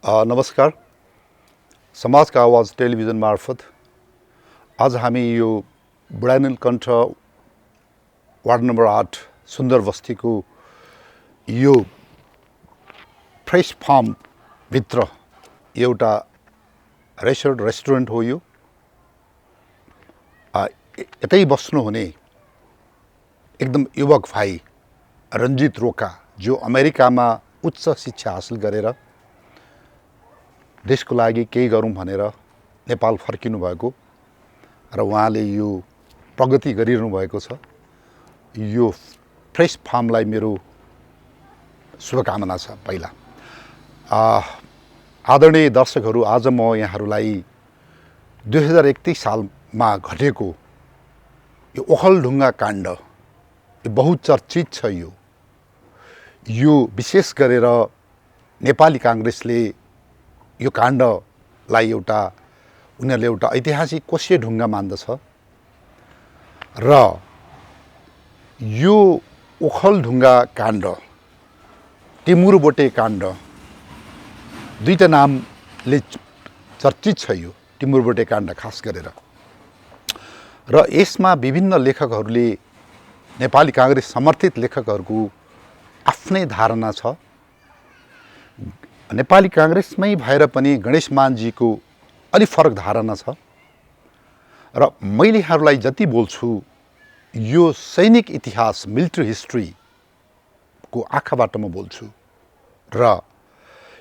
नमस्कार। समाजका आवाज टेलिभिजन मार्फत आज हामी यो बुढानीलकण्ठ वार्ड नम्बर 8 सुन्दर बस्तीको यो फ्रेस फार्म भित्र एउटा रेस्टुरेन्ट हो। यो यतै बस्नुहुने एकदम युवक भाइ रञ्जित रोका, जो अमेरिकामा उच्च शिक्षा हासिल गरेर देशको लागि केही गरौँ भनेर नेपाल फर्किनु भएको र उहाँले यो प्रगति गरिरहनु भएको छ। यो फ्रेस फार्मलाई मेरो शुभकामना छ। पहिला आदरणीय दर्शकहरू, आज म यहाँहरूलाई 2031 सालमा घटेको यो ओखलढुङ्गा काण्ड, यो बहुचर्चित छ। यो विशेष गरेर नेपाली काङ्ग्रेसले यो काण्डलाई उनीहरूले एउटा ऐतिहासिक कोसे ढुङ्गा मान्दछ र यो ओखलढुङ्गा काण्ड, टिमुरबोटे काण्ड, दुईटा नामले चर्चित छ। यो टिमुरबोटे काण्ड खास गरेर र यसमा विभिन्न लेखकहरूले, नेपाली काङ्ग्रेस समर्थित लेखकहरूको आफ्नै धारणा छ। नेपाली काङ्ग्रेसमै भएर पनि गणेश मानजीको अलि फरक धारणा छ र मैले यहाँहरूलाई जति बोल्छु यो सैनिक इतिहास, मिलिट्री हिस्ट्रीको आँखाबाट म बोल्छु र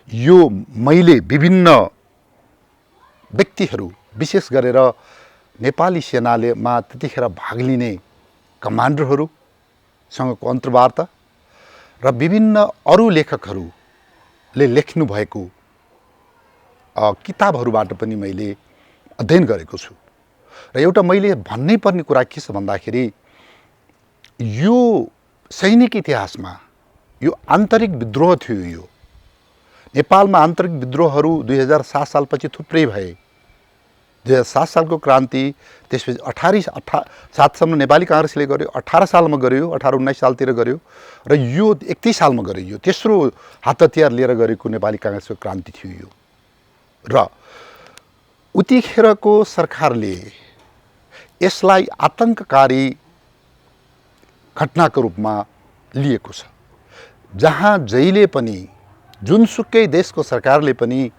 यो मैले विभिन्न व्यक्तिहरू, विशेष गरेर नेपाली सेनामा त्यतिखेर भाग लिने कमान्डरहरूसँगको अन्तर्वार्ता र विभिन्न अरू लेखकहरूले लेख्नु भएको किताबहरूबाट पनि मैले अध्ययन गरेको छु। र एउटा मैले भन्नै पर्ने कुरा के छ भन्दाखेरि, यो सैनिक इतिहासमा यो आन्तरिक विद्रोह थियो। यो नेपालमा आन्तरिक विद्रोहहरू 2007 सालपछि थुप्रै भए। 2007 सालको क्रान्ति, त्यसपछि 7 सालमा नेपाली काङ्ग्रेसले गर्यो, 18 सालमा गर्यो, 18-19 सालतिर गर्यो र यो 31 सालमा गर्यो। यो तेस्रो हात हतियार लिएर गरेको नेपाली काङ्ग्रेसको क्रान्ति थियो यो। र उतिखेरको सरकारले यसलाई आतङ्ककारी घटनाको रूपमा लिएको छ, जहाँ जहिले पनि, जुनसुकै देशको सरकारले पनि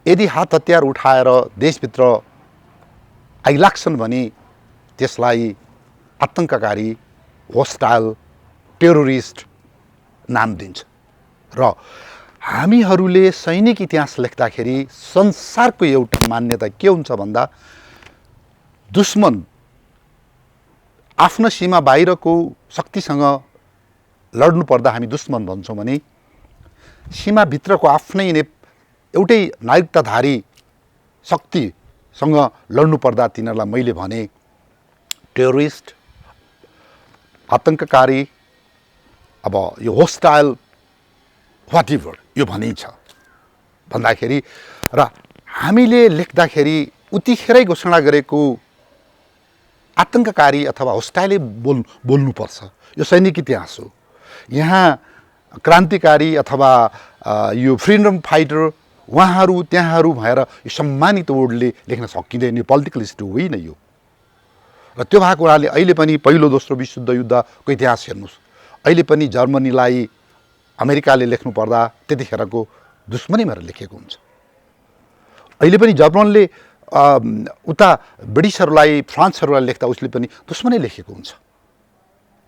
यदि हात हतियार उठाएर देशभित्र आइलाग्छन् भने त्यसलाई आतङ्ककारी, होस्टाइल, टेरोरिस्ट नाम दिन्छ। र हामीहरूले सैनिक इतिहास लेख्दाखेरि संसारको एउटा मान्यता के हुन्छ भन्दा, दुश्मन आफ्नो सीमा बाहिरको शक्तिसँग लड्नु पर्दा हामी दुश्मन भन्छौँ भने, सीमाभित्रको आफ्नै एउटै नागरिकताधारी शक्तिसँग लड्नु पर्दा तिनीहरूलाई मैले भने टेरोरिस्ट, आतङ्ककारी, अब यो होस्टाइल, वाटेभर यो भनिन्छ भन्दाखेरि, र हामीले लेख्दाखेरि उतिखेरै घोषणा गरेको आतङ्ककारी अथवा होस्टाइलै बोल्नुपर्छ। यो सैनिक इतिहास हो। यहाँ क्रान्तिकारी अथवा यो फ्रिडम फाइटर उहाँहरू त्यहाँहरू भएर यो सम्मानित वर्डले लेख्न सकिँदैन। यो पोलिटिकल हिस्ट्री होइन यो। र त्यो भएको हुनाले अहिले पनि पहिलो दोस्रो विश्वयुद्ध युद्धको इतिहास हेर्नुहोस्, अहिले पनि जर्मनीलाई अमेरिकाले लेख्नु पर्दा त्यतिखेरको दुश्मनी भनेर लेखेको हुन्छ। अहिले पनि जर्मनले उता ब्रिटिसहरूलाई, फ्रान्सहरूलाई लेख्दा उसले पनि दुश्मनी लेखेको हुन्छ।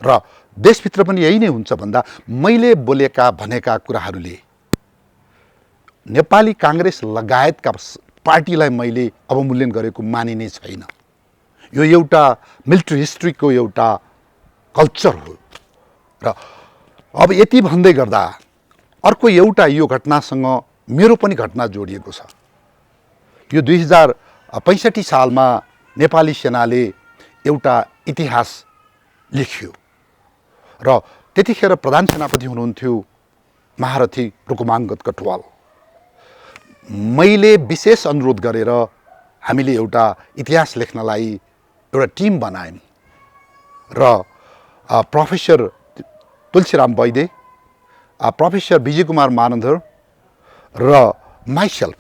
र देशभित्र पनि यही नै हुन्छ भन्दा, मैले भनेका कुराहरूले नेपाली काङ्ग्रेस लगायतका पार्टीलाई मैले अवमूल्यन गरेको मानिने छैन। यो एउटा मिलिट्री हिस्ट्रीको एउटा कल्चर हो। र अब यति भन्दै गर्दा अर्को एउटा यो घटनासँग मेरो पनि घटना जोडिएको छ। यो 2065 सालमा नेपाली सेनाले एउटा इतिहास लेख्यो र त्यतिखेर प्रधान सेनापति हुनुहुन्थ्यो महारथी रुकुमाङ्गद कटुवाल। मैले विशेष अनुरोध गरेर हामीले एउटा इतिहास लेख्नलाई एउटा टिम बनायौँ र प्रोफेसर तुलसीराम वैद्य, प्रोफेसर विजय कुमार मानन्धर र माइसेल्फ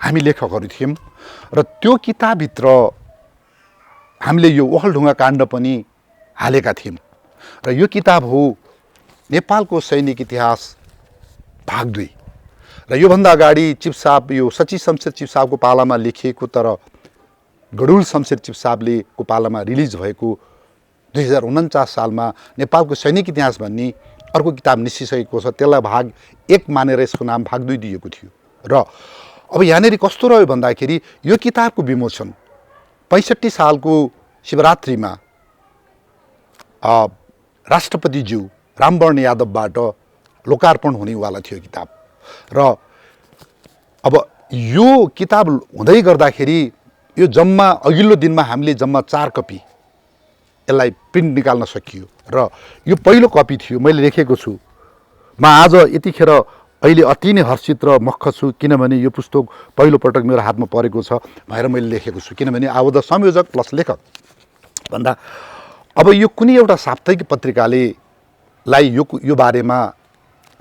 हामी लेखकहरू थियौँ र त्यो किताबभित्र हामीले यो ओखलढुङ्गा काण्ड पनि हालेका थियौँ र यो किताब हो नेपालको सैनिक इतिहास भाग 2 र योभन्दा अगाडि चिफ साहब यो सची शमशेर चिफ साहबको पालामा लेखिएको तर गडुल शमशेर चिफ साहबले को पालामा रिलिज भएको 2049 सालमा नेपालको सैनिक इतिहास भन्ने अर्को किताब निस्किसकेको छ। त्यसलाई भाग 1 मानेर यसको नाम भाग 2 दिएको थियो र अब यहाँनिर कस्तो रह्यो भन्दाखेरि यो किताबको विमोचन 65 सालको शिवरात्रिमा राष्ट्रपतिज्यू रामवरण यादवबाट लोकार्पण हुनेवाला थियो किताब र अब यो किताब हुँदै गर्दाखेरि यो जम्मा अघिल्लो दिनमा हामीले जम्मा 4 कपी यसलाई प्रिन्ट निकाल्न सकियो र यो पहिलो कपी थियो। मैले लेखेको छु म आज यतिखेर अहिले अति नै हर्षित र मख छु किनभने यो पुस्तक पहिलोपटक मेरो हातमा परेको छ भनेर मैले लेखेको छु। किनभने आई वाज द संयोजक प्लस लेखक भन्दा अब यो कुनै एउटा साप्ताहिक पत्रिकाले यो बारेमा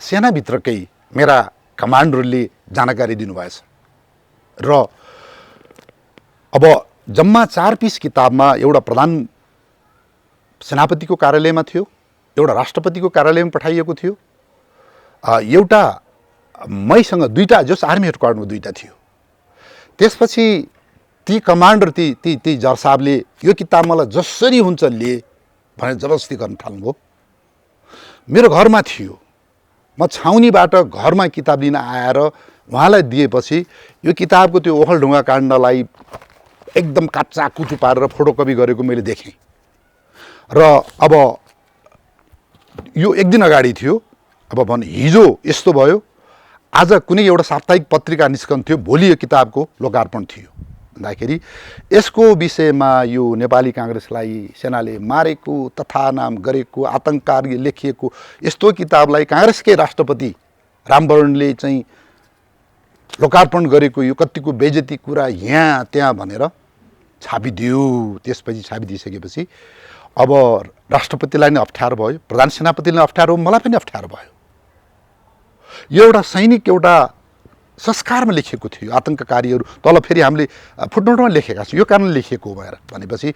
सेनाभित्रकै मेरा कमान्डरले जानकारी दिनुभएछ र अब जम्मा 4 पिस किताबमा एउटा प्रधान सेनापतिको कार्यालयमा थियो, एउटा राष्ट्रपतिको कार्यालयमा पठाइएको थियो, एउटा मैसँग 2टा जस आर्मी हेडक्वार्टरमा 2टा थियो। त्यसपछि ती कमान्डर ती जर साहबले यो किताब मलाई जसरी हुन्छ लिए भनेर जबरजस्ती गर्न थाल्नुभयो। मेरो घरमा थियो, म छाउनीबाट घरमा किताब लिन आएर उहाँलाई दिएपछि यो किताबको त्यो ओखलढुङ्गा काण्डलाई एकदम काच्चा कुचु पारेर फोटोकपी गरेको मैले देखेँ र अब यो 1 दिन अगाडि थियो। अब भन हिजो यस्तो भयो, आज कुनै एउटा साप्ताहिक पत्रिका निस्कन्थ्यो, भोलि यो किताबको लोकार्पण थियो भन्दाखेरि यसको विषयमा यो नेपाली काङ्ग्रेसलाई सेनाले मारेको तथा नाम गरेको आतङ्ककारी लेखिएको यस्तो किताबलाई काङ्ग्रेसकै राष्ट्रपति रामवरणले चाहिँ लोकार्पण गरेको यो कतिको बेइज्जती कुरा यहाँ त्यहाँ भनेर छापिदियो। त्यसपछि छापिदिइसकेपछि अब राष्ट्रपतिलाई नै अप्ठ्यारो भयो, प्रधान सेनापतिलाई अप्ठ्यारो, मलाई पनि अप्ठ्यारो भयो। यो एउटा सैनिक एउटा संस्कारमा लेखिएको थियो, आतङ्ककारीहरू तल फेरि हामीले फुटनोटमा लेखेका छौँ, यो कारण लेखिएको हो भनेपछि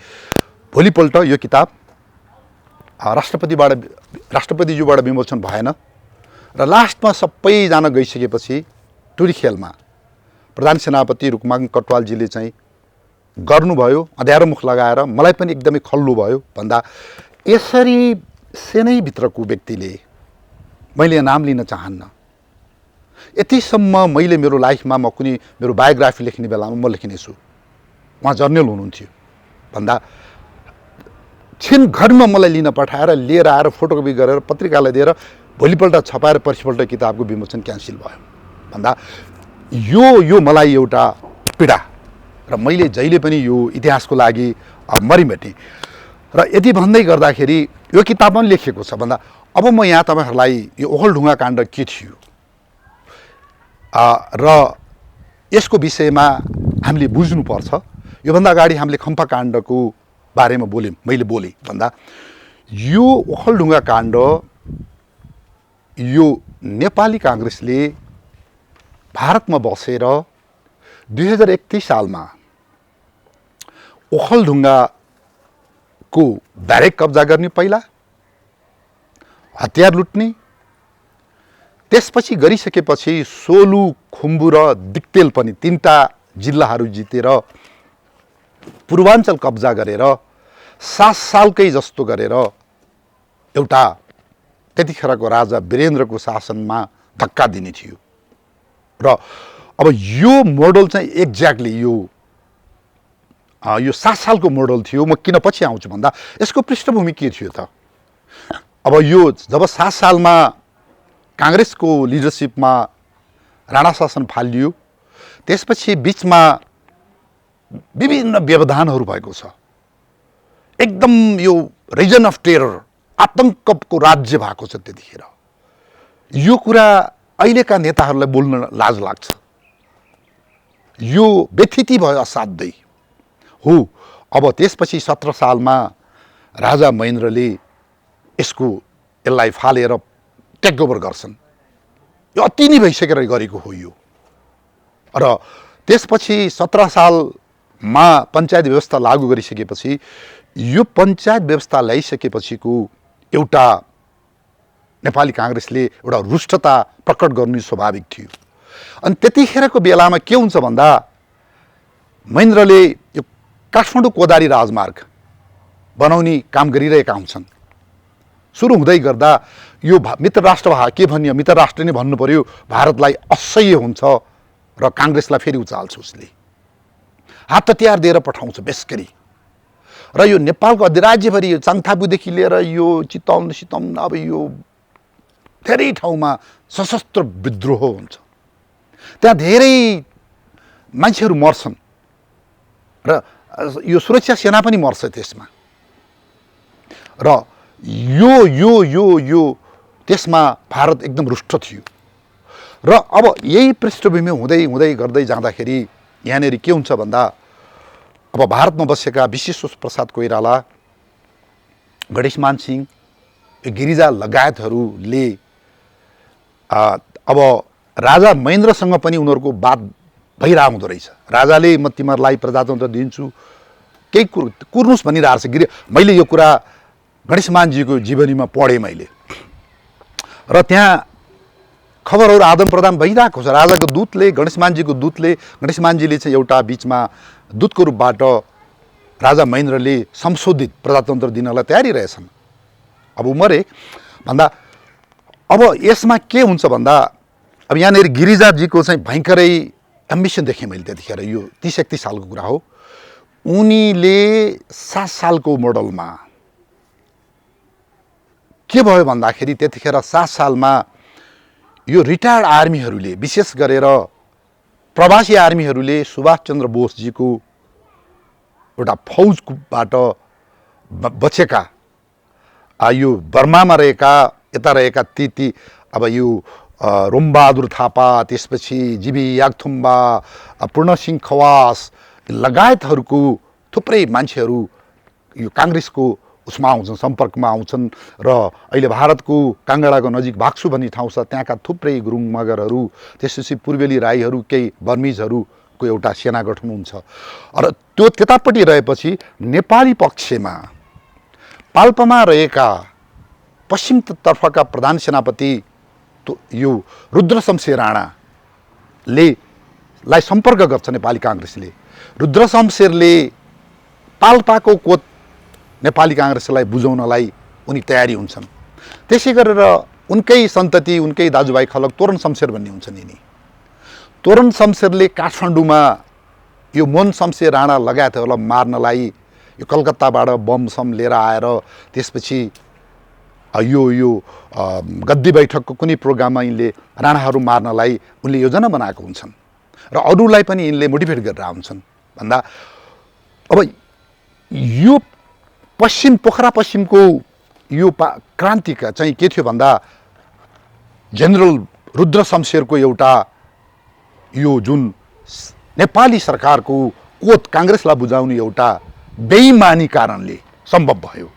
भोलिपल्ट यो किताब राष्ट्रपतिज्यूबाट विमोचन भएन र लास्टमा सबैजना गइसकेपछि टुरी खेलमा प्रधान सेनापति रुकमाङ कटवालजीले चाहिँ गर्नुभयो अँध्यारो मुख लगाएर। मलाई पनि एकदमै खल्लो भयो भन्दा यसरी सेनैभित्रको व्यक्तिले, मैले नाम लिन चाहन्न, यतिसम्म मैले मेरो लाइफमा म कुनै मेरो बायोग्राफी लेख्ने बेलामा म लेखिनेछु, उहाँ जर्नल हुनुहुन्थ्यो भन्दा छिनघरमा मलाई लिन पठाएर लिएर आएर फोटोकपी गरेर पत्रिकालाई दिएर भोलिपल्ट छपाएर पर्सिपल्ट किताबको विमोचन क्यान्सल भयो भन्दा यो मलाई एउटा पीडा र मैले जहिले पनि यो इतिहासको लागि मरिमेटेँ। र यति भन्दै गर्दाखेरि यो किताबमा पनि लेखिएको छ भन्दा अब म यहाँ तपाईँहरूलाई यो ओखलढुङ्गा काण्ड के थियो र यसको विषयमा हामीले बुझ्नुपर्छ। योभन्दा अगाडि हामीले खम्फा काण्डको बारेमा मैले बोलेँ भन्दा यो ओखलढुङ्गा काण्ड यो नेपाली काङ्ग्रेसले भारतमा बसेर 2031 सालमा ओखलढुङ्गाको ब्यारेक कब्जा गर्ने, पहिला हतियार लुट्ने, त्यसपछि गरिसकेपछि सोलु, खुम्बु र दिक्तेल पनि 3टा जिल्लाहरू जितेर पूर्वाञ्चल कब्जा गरेर 7 सालकै जस्तो गरेर एउटा त्यतिखेरको राजा वीरेन्द्रको शासनमा धक्का दिने थियो। र अब यो मोडल चाहिँ एक्ज्याक्टली यो 7 सालको मोडल थियो। म किन पछि आउँछु भन्दा यसको पृष्ठभूमि के थियो त, अब यो जब 7 सालमा काङ्ग्रेसको लिडरसिपमा राणा शासन फालियो, त्यसपछि बिचमा विभिन्न व्यवधानहरू भएको छ। एकदम यो रिजन अफ टेरर, आतङ्कको राज्य भएको छ त्यतिखेर। यो कुरा अहिलेका नेताहरूलाई बोल्न लाज लाग्छ। यो व्यथिति भयो असाध्यै हो। अब त्यसपछि 17 सालमा राजा महेन्द्रले यसलाई फालेर टेक ओभर गर्छन्। यो अति नै भइसकेर गरेको हो। यो र त्यसपछि 17 सालमा पञ्चायत व्यवस्था लागू गरिसकेपछि यो पञ्चायत व्यवस्था ल्याइसकेपछिको एउटा नेपाली काङ्ग्रेसले एउटा रुष्टता प्रकट गर्नु स्वाभाविक थियो। अनि त्यतिखेरको बेलामा के हुन्छ भन्दा महेन्द्रले यो काठमाडौँ कोदारी राजमार्ग बनाउने काम गरिरहेका हुन्छन्। सुरु हुँदै गर्दा यो मित्र राष्ट्र के भन्यो, मित्र राष्ट्र नै भन्नु पर्यो, भारतलाई असह्य हुन्छ र काङ्ग्रेसलाई फेरि उचाल्छ। उसले हात हतियार दिएर पठाउँछ बेसकरी। र यो नेपालको अधिराज्यभरि यो चाङथापुदेखि लिएर यो चितवन सितवन अब यो धेरै ठाउँमा सशस्त्र विद्रोह हुन्छ। त्यहाँ धेरै मान्छेहरू मर्छन् र यो सुरक्षा सेना पनि मर्छ त्यसमा। र यो यो यो यो त्यसमा भारत एकदम रुष्ट थियो। र अब यही पृष्ठभूमि हुँदै हुँदै गर्दै जाँदाखेरि यहाँनिर के हुन्छ भन्दा अब भारतमा बसेका विश्वेश्वर प्रसाद कोइराला, गणेशमान सिंह, गिरिजा लगायतहरूले अब राजा महेन्द्रसँग पनि उनीहरूको बात भइरहेको हुँदो रहेछ। राजाले म तिमीहरूलाई प्रजातन्त्र दिन्छु, केही कुर्नुस् भनिरहेको छ। मैले यो कुरा गणेशमानजीको जीवनीमा पढेँ मैले, र त्यहाँ खबरहरू आदान प्रदान भइरहेको छ। राजाको दूतले, गणेशमानजीको दूतले, गणेशमानजीले चाहिँ एउटा बिचमा दूतको रूपबाट राजा महेन्द्रले संशोधित प्रजातन्त्र दिनलाई तयारी रहेछन्। अब मरे भन्दा अब यसमा के हुन्छ भन्दा अब यहाँनिर गिरिजाजीको चाहिँ भयङ्करै एम्बिसन देखेँ मैले त्यतिखेर। यो 30-31 सालको कुरा हो। उनीले 7 सालको मोडलमा के भयो भन्दाखेरि त्यतिखेर 7 सालमा यो रिटायर्ड आर्मीहरूले, विशेष गरेर प्रवासी आर्मीहरूले सुभाषचन्द्र बोसजीको एउटा फौजबाट बचेका यो बर्मामा रहेका, यता रहेका ती अब यो रोमबहादुर थापा, त्यसपछि जीवी यागथुम्बा, पूर्णसिंह खवास लगायतहरूको थुप्रै मान्छेहरू यो काङ्ग्रेसको उसमा आउँछन्, सम्पर्कमा आउँछन्। र अहिले भारतको काङ्गडाको नजिक भाक्सु भन्ने ठाउँ छ, त्यहाँका थुप्रै गुरुङ मगरहरू, त्यसपछि पूर्वेली राईहरू, केही बर्मिजहरूको एउटा सेना गठन हुन्छ। र त्यो त्यतापट्टि रहेपछि नेपाली पक्षमा पाल्पामा रहेका पश्चिमतर्फका प्रधान सेनापति यो रुद्रशमशेर राणाले सम्पर्क गर्छ नेपाली काङ्ग्रेसले। रुद्रशमशेरले पाल्पाको कोत नेपाली काङ्ग्रेसलाई बुझाउनलाई उनी तयारी हुन्छन्। त्यसै गरेर उनकै सन्तति, उनकै दाजुभाइ खलक तोरण शमशेर भन्ने हुन्छन्। यिनी तोरण शमशेरले काठमाडौँमा यो मोहन शमशेर राणा लगायतहरूलाई मार्नलाई यो कलकत्ताबाट बम सम लिएर आएर त्यसपछि यो गद्दी बैठकको कुनै प्रोग्राममा यिनले राणाहरू मार्नलाई उनले योजना बनाएको हुन्छन् र अरूलाई पनि यिनले मोटिभेट गरेर आउँछन्। भन्दा अब यो पोखरा पश्चिमको यो क्रान्तिका चाहिँ के थियो भन्दा जेनरल रुद्र शमशेरको एउटा यो जुन नेपाली सरकारको कोत काङ्ग्रेसलाई बुझाउने एउटा बेइमानी कारणले सम्भव भयो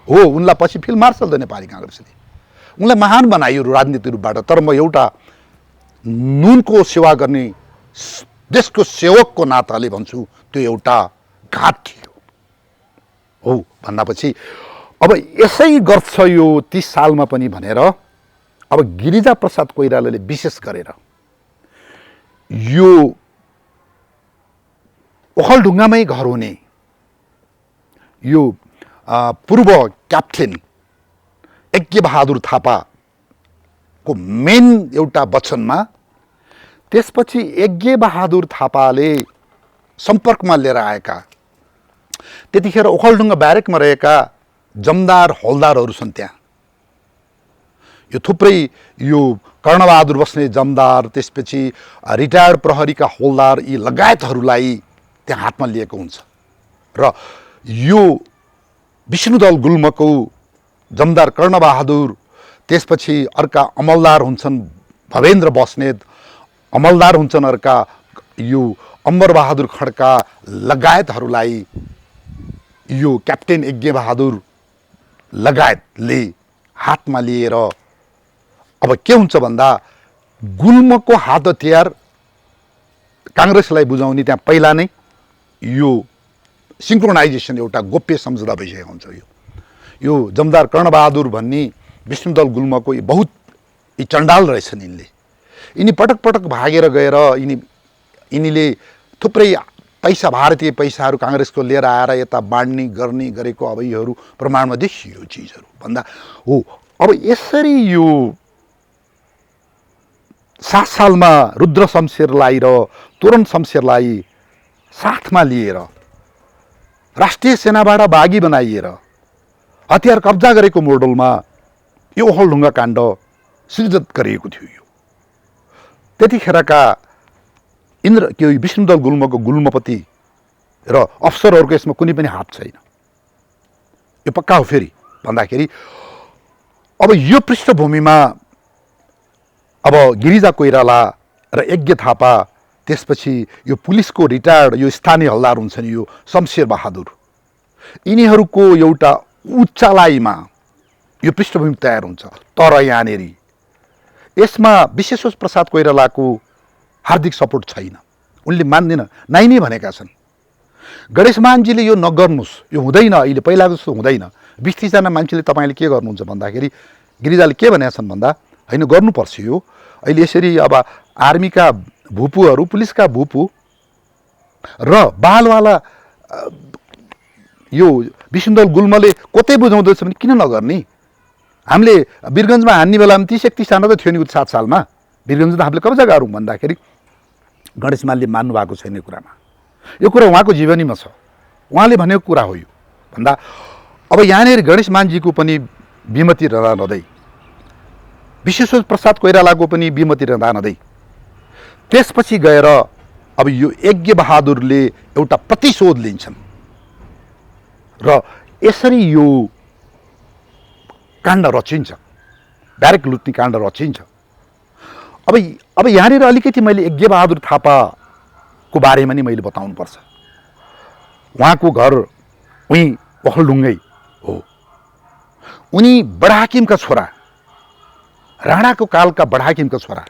हो। उनलाई पछि फिल्ड मार्शल द नेपाली काङ्ग्रेसले उनलाई महान बनायो राजनीतिक रूपबाट। तर म एउटा नुनको सेवा गर्ने देशको सेवकको नाताले भन्छु त्यो एउटा घात थियो हो। भन्दापछि अब यसै गर्छ यो 30 सालमा पनि भनेर अब गिरिजा प्रसाद कोइरालाले विशेष गरेर यो ओखलढुङ्गामै घर हुने यो पूर्व क्याप्टेन यज्ञबहादुर थापाको मेन एउटा वचनमा त्यसपछि यज्ञबहादुर थापाले सम्पर्कमा लिएर आएका त्यतिखेर ओखलढुङ्गा ब्यारेकमा रहेका जमदार हौलदारहरू छन्। त्यहाँ यो थुप्रै यो कर्णबहादुर बस्ने जमदार, त्यसपछि रिटायर्ड प्रहरीका हौलदार, यी लगायतहरूलाई त्यहाँ हातमा लिएको हुन्छ। र यो विष्णुदल गुल्मको जमदार कर्णबहादुर, त्यसपछि अर्का अमलदार हुन्छन् भवेन्द्र बस्नेत, अमलदार हुन्छन् अर्का यो अम्बरबहादुर खड्का लगायतहरूलाई यो क्याप्टेन यज्ञबहादुर लगायतले हातमा लिएर अब के हुन्छ भन्दा गुल्मको हात हतियार काङ्ग्रेसलाई बुझाउने त्यहाँ पहिला नै यो सिङ्क्रोनाइजेसन एउटा गोप्य सम्झौता भइसकेको हुन्छ। यो जमदार कर्णबहादुर भन्ने विष्णुदल गुल्मको बहुत यी चण्डाल रहेछन्। यिनी पटक पटक भागेर गएर यिनीले थुप्रै पैसा, भारतीय पैसाहरू काङ्ग्रेसको लिएर आएर यता बाँड्ने गर्ने गरेको अब यीहरू प्रमाणमा देखियो चिजहरू भन्दा हो। अब यसरी यो 7 सालमा रुद्र शमशेरलाई र तोरण शमशेरलाई साथमा लिएर राष्ट्रिय सेनाबाट बागी बनाइएर हतियार कब्जा गरेको मोडलमा यो ओखलढुङ्गा काण्ड सृजित गरिएको थियो। यो त्यतिखेरका विष्णुदल गुल्मको गुल्मपति र अफसरहरूको यसमा कुनै पनि हात छैन। यो पक्का हो। फेरि भन्दाखेरि अब यो पृष्ठभूमिमा अब गिरिजा कोइराला र यज्ञ थापा, त्यसपछि यो पुलिसको रिटायर्ड यो स्थानीय हल्दार हुन्छन् यो शमशेर बहादुर, यिनीहरूको एउटा उच्चालाइमा यो पृष्ठभूमि तयार हुन्छ। तर यहाँनेरि यसमा विश्वेश्वर प्रसाद कोइरालाको हार्दिक सपोर्ट छैन। उनले मान्दैन, नाइ नै भनेका छन्। गणेश मानजीले यो नगर्नुहोस्, यो हुँदैन, अहिले पहिला जस्तो हुँदैन। 20-30जना मान्छेले तपाईँले के गर्नुहुन्छ भन्दाखेरि गिरिजाले के भनेका छन् भन्दा होइन गर्नुपर्छ यो। अहिले यसरी अब आर्मीका भूपुहरू, पुलिसका भूपु र बालवाला यो विष्णुदल गुल्मले कतै बुझाउँदैछ भने किन नगर्ने? हामीले वीरगन्जमा हान्ने बेलामा 30-31 जना त थियो नि 7 सालमा। वीरगन्ज त हामीले कब्जा गरौँ भन्दाखेरि गणेश मानले मान्नु भएको छैन यो कुरामा। यो कुरा उहाँको जीवनीमा छ, उहाँले भनेको कुरा हो यो भन्दा। अब यहाँनिर गणेश मानजीको पनि विमति रहँदै, विश्वेश्वर प्रसाद कोइरालाको पनि विमति रहँदै त्यसपछि गएर अब यो यज्ञ बहादुरले एउटा प्रतिशोध लिन्छन् र यसरी यो काण्ड रचिन्छ, ब्यारेक लुट्ने काण्ड रचिन्छ। अब यहाँनिर अलिकति मैले यज्ञ बहादुर थापाको बारेमा नि मैले बताउनुपर्छ। उहाँको घर उही ओखलढुङ्गै हो। उनी बडाहाकिमका छोरा, राणाको कालका बडाहाकिमका छोरा,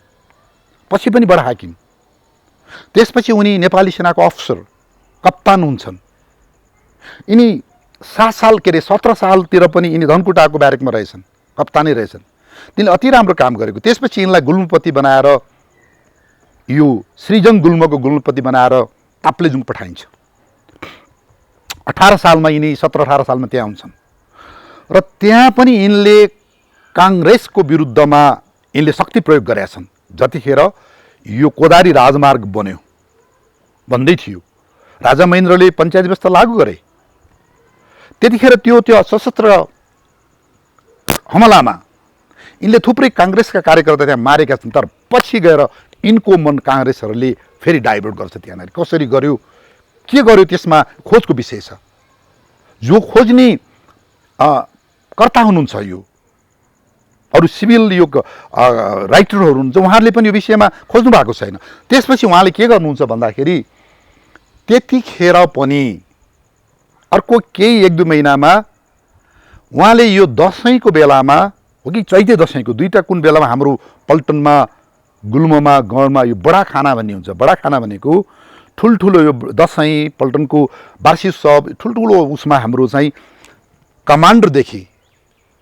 पछि पनि बडाहाकिम, त्यसपछि उनी नेपाली सेनाको अफसर कप्तान हुन्छन्। यिनी 7 साल 17 सालतिर पनि यिनी धनकुटाको ब्यारेकमा रहेछन्, कप्तानै रहेछन्। तिनले अति राम्रो काम गरेको। त्यसपछि यिनलाई गुल्मपति बनाएर यो श्रीजङ गुल्मको गुल्मपति बनाएर ताप्लेजुङ पठाइन्छ। 18 सालमा यिनी 17-18 सालमा त्यहाँ हुन्छन् र त्यहाँ पनि यिनले काङ्ग्रेसको विरुद्धमा यिनले शक्ति प्रयोग गरेका छन्। जतिखेर यो कोदारी राजमार्ग बन्यो भन्दै थियो, राजा महेन्द्रले पञ्चायत व्यवस्था लागू गरे, त्यतिखेर त्यो सशस्त्र हमलामा यिनले थुप्रै काङ्ग्रेसका कार्यकर्ता त्यहाँ मारेका छन्। तर पछि गएर यिनको मन काङ्ग्रेसहरूले फेरि डाइभर्ट गर्छ। त्यहाँनिर कसरी गर्यो, के गर्यो, त्यसमा खोजको विषय छ। जो खोज्ने कर्ता हुनुहुन्छ यो अरू सिभिल यो राइटरहरू हुनुहुन्छ, उहाँहरूले पनि यो विषयमा खोज्नु भएको छैन। त्यसपछि उहाँले के गर्नुहुन्छ भन्दाखेरि त्यतिखेर पनि अर्को केही 1-2 महिनामा उहाँले यो दसैँको बेलामा हो कि चैते दसैँको, दुईवटा कुन बेलामा हाम्रो पल्टनमा, गुल्ममा, गढमा यो बडा खाना भन्ने हुन्छ। बडा खाना भनेको ठुल्ठुलो यो दसैँ पल्टनको वार्षिक उत्सव, ठुल्ठुलो उसमा हाम्रो चाहिँ कमान्डरदेखि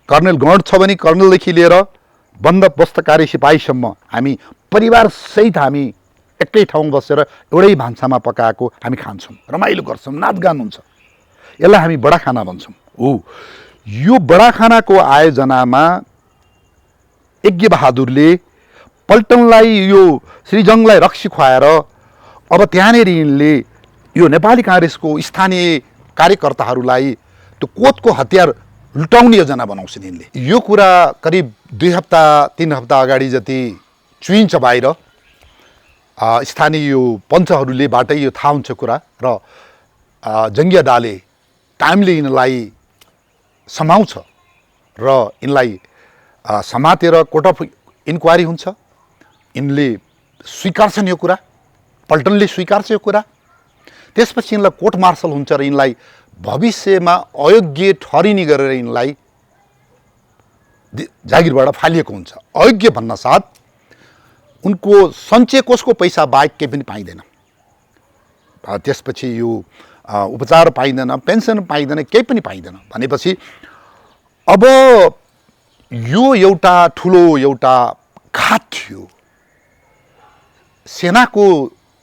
कर्णेल, गढ छ भने कर्णेलदेखि लिएर बन्दोबस्तकारी सिपाहीसम्म हामी परिवारसहित हामी एकै ठाउँ बसेर एउटै भान्सामा पकाएको हामी खान्छौँ, रमाइलो गर्छौँ, नाचगान हुन्छ। यसलाई हामी बडा खाना भन्छौँ। हो, यो बडा खानाको आयोजनामा यज्ञ बहादुरले पल्टनलाई यो श्रीजङलाई रक्सी खुवाएर अब त्यहाँनिर यिनले यो नेपाली काङ्ग्रेसको स्थानीय कार्यकर्ताहरूलाई त्यो कोतको हतियार लुटाउने योजना बनाउँछन् यिनले। यो कुरा करिब 2-3 हप्ता अगाडि जति चुइन्छ बाहिर, स्थानीय यो पञ्चहरूले बाटै यो थाहा हुन्छ कुरा। र जङ्गिया दाले टाइमले यिनलाई समाउँछ र यिनलाई समातेर कोर्ट अफ इन्क्वायरी हुन्छ। यिनले स्वीकार्छन् यो कुरा, पल्टनले स्वीकार्छ यो कुरा। त्यसपछि यिनलाई कोर्ट मार्सल हुन्छ र यिनलाई भविष्यमा अयोग्य ठहरिने गरेर यिनलाई जागिरबाट फालिएको हुन्छ। अयोग्य भन्न साथ उनको सञ्चय कोषको पैसा बाहेक केही पनि पाइँदैन। त्यसपछि यो उपचार पाइँदैन, पेन्सन पाइँदैन, केही पनि पाइँदैन भनेपछि अब यो एउटा ठुलो एउटा घात थियो। सेनाको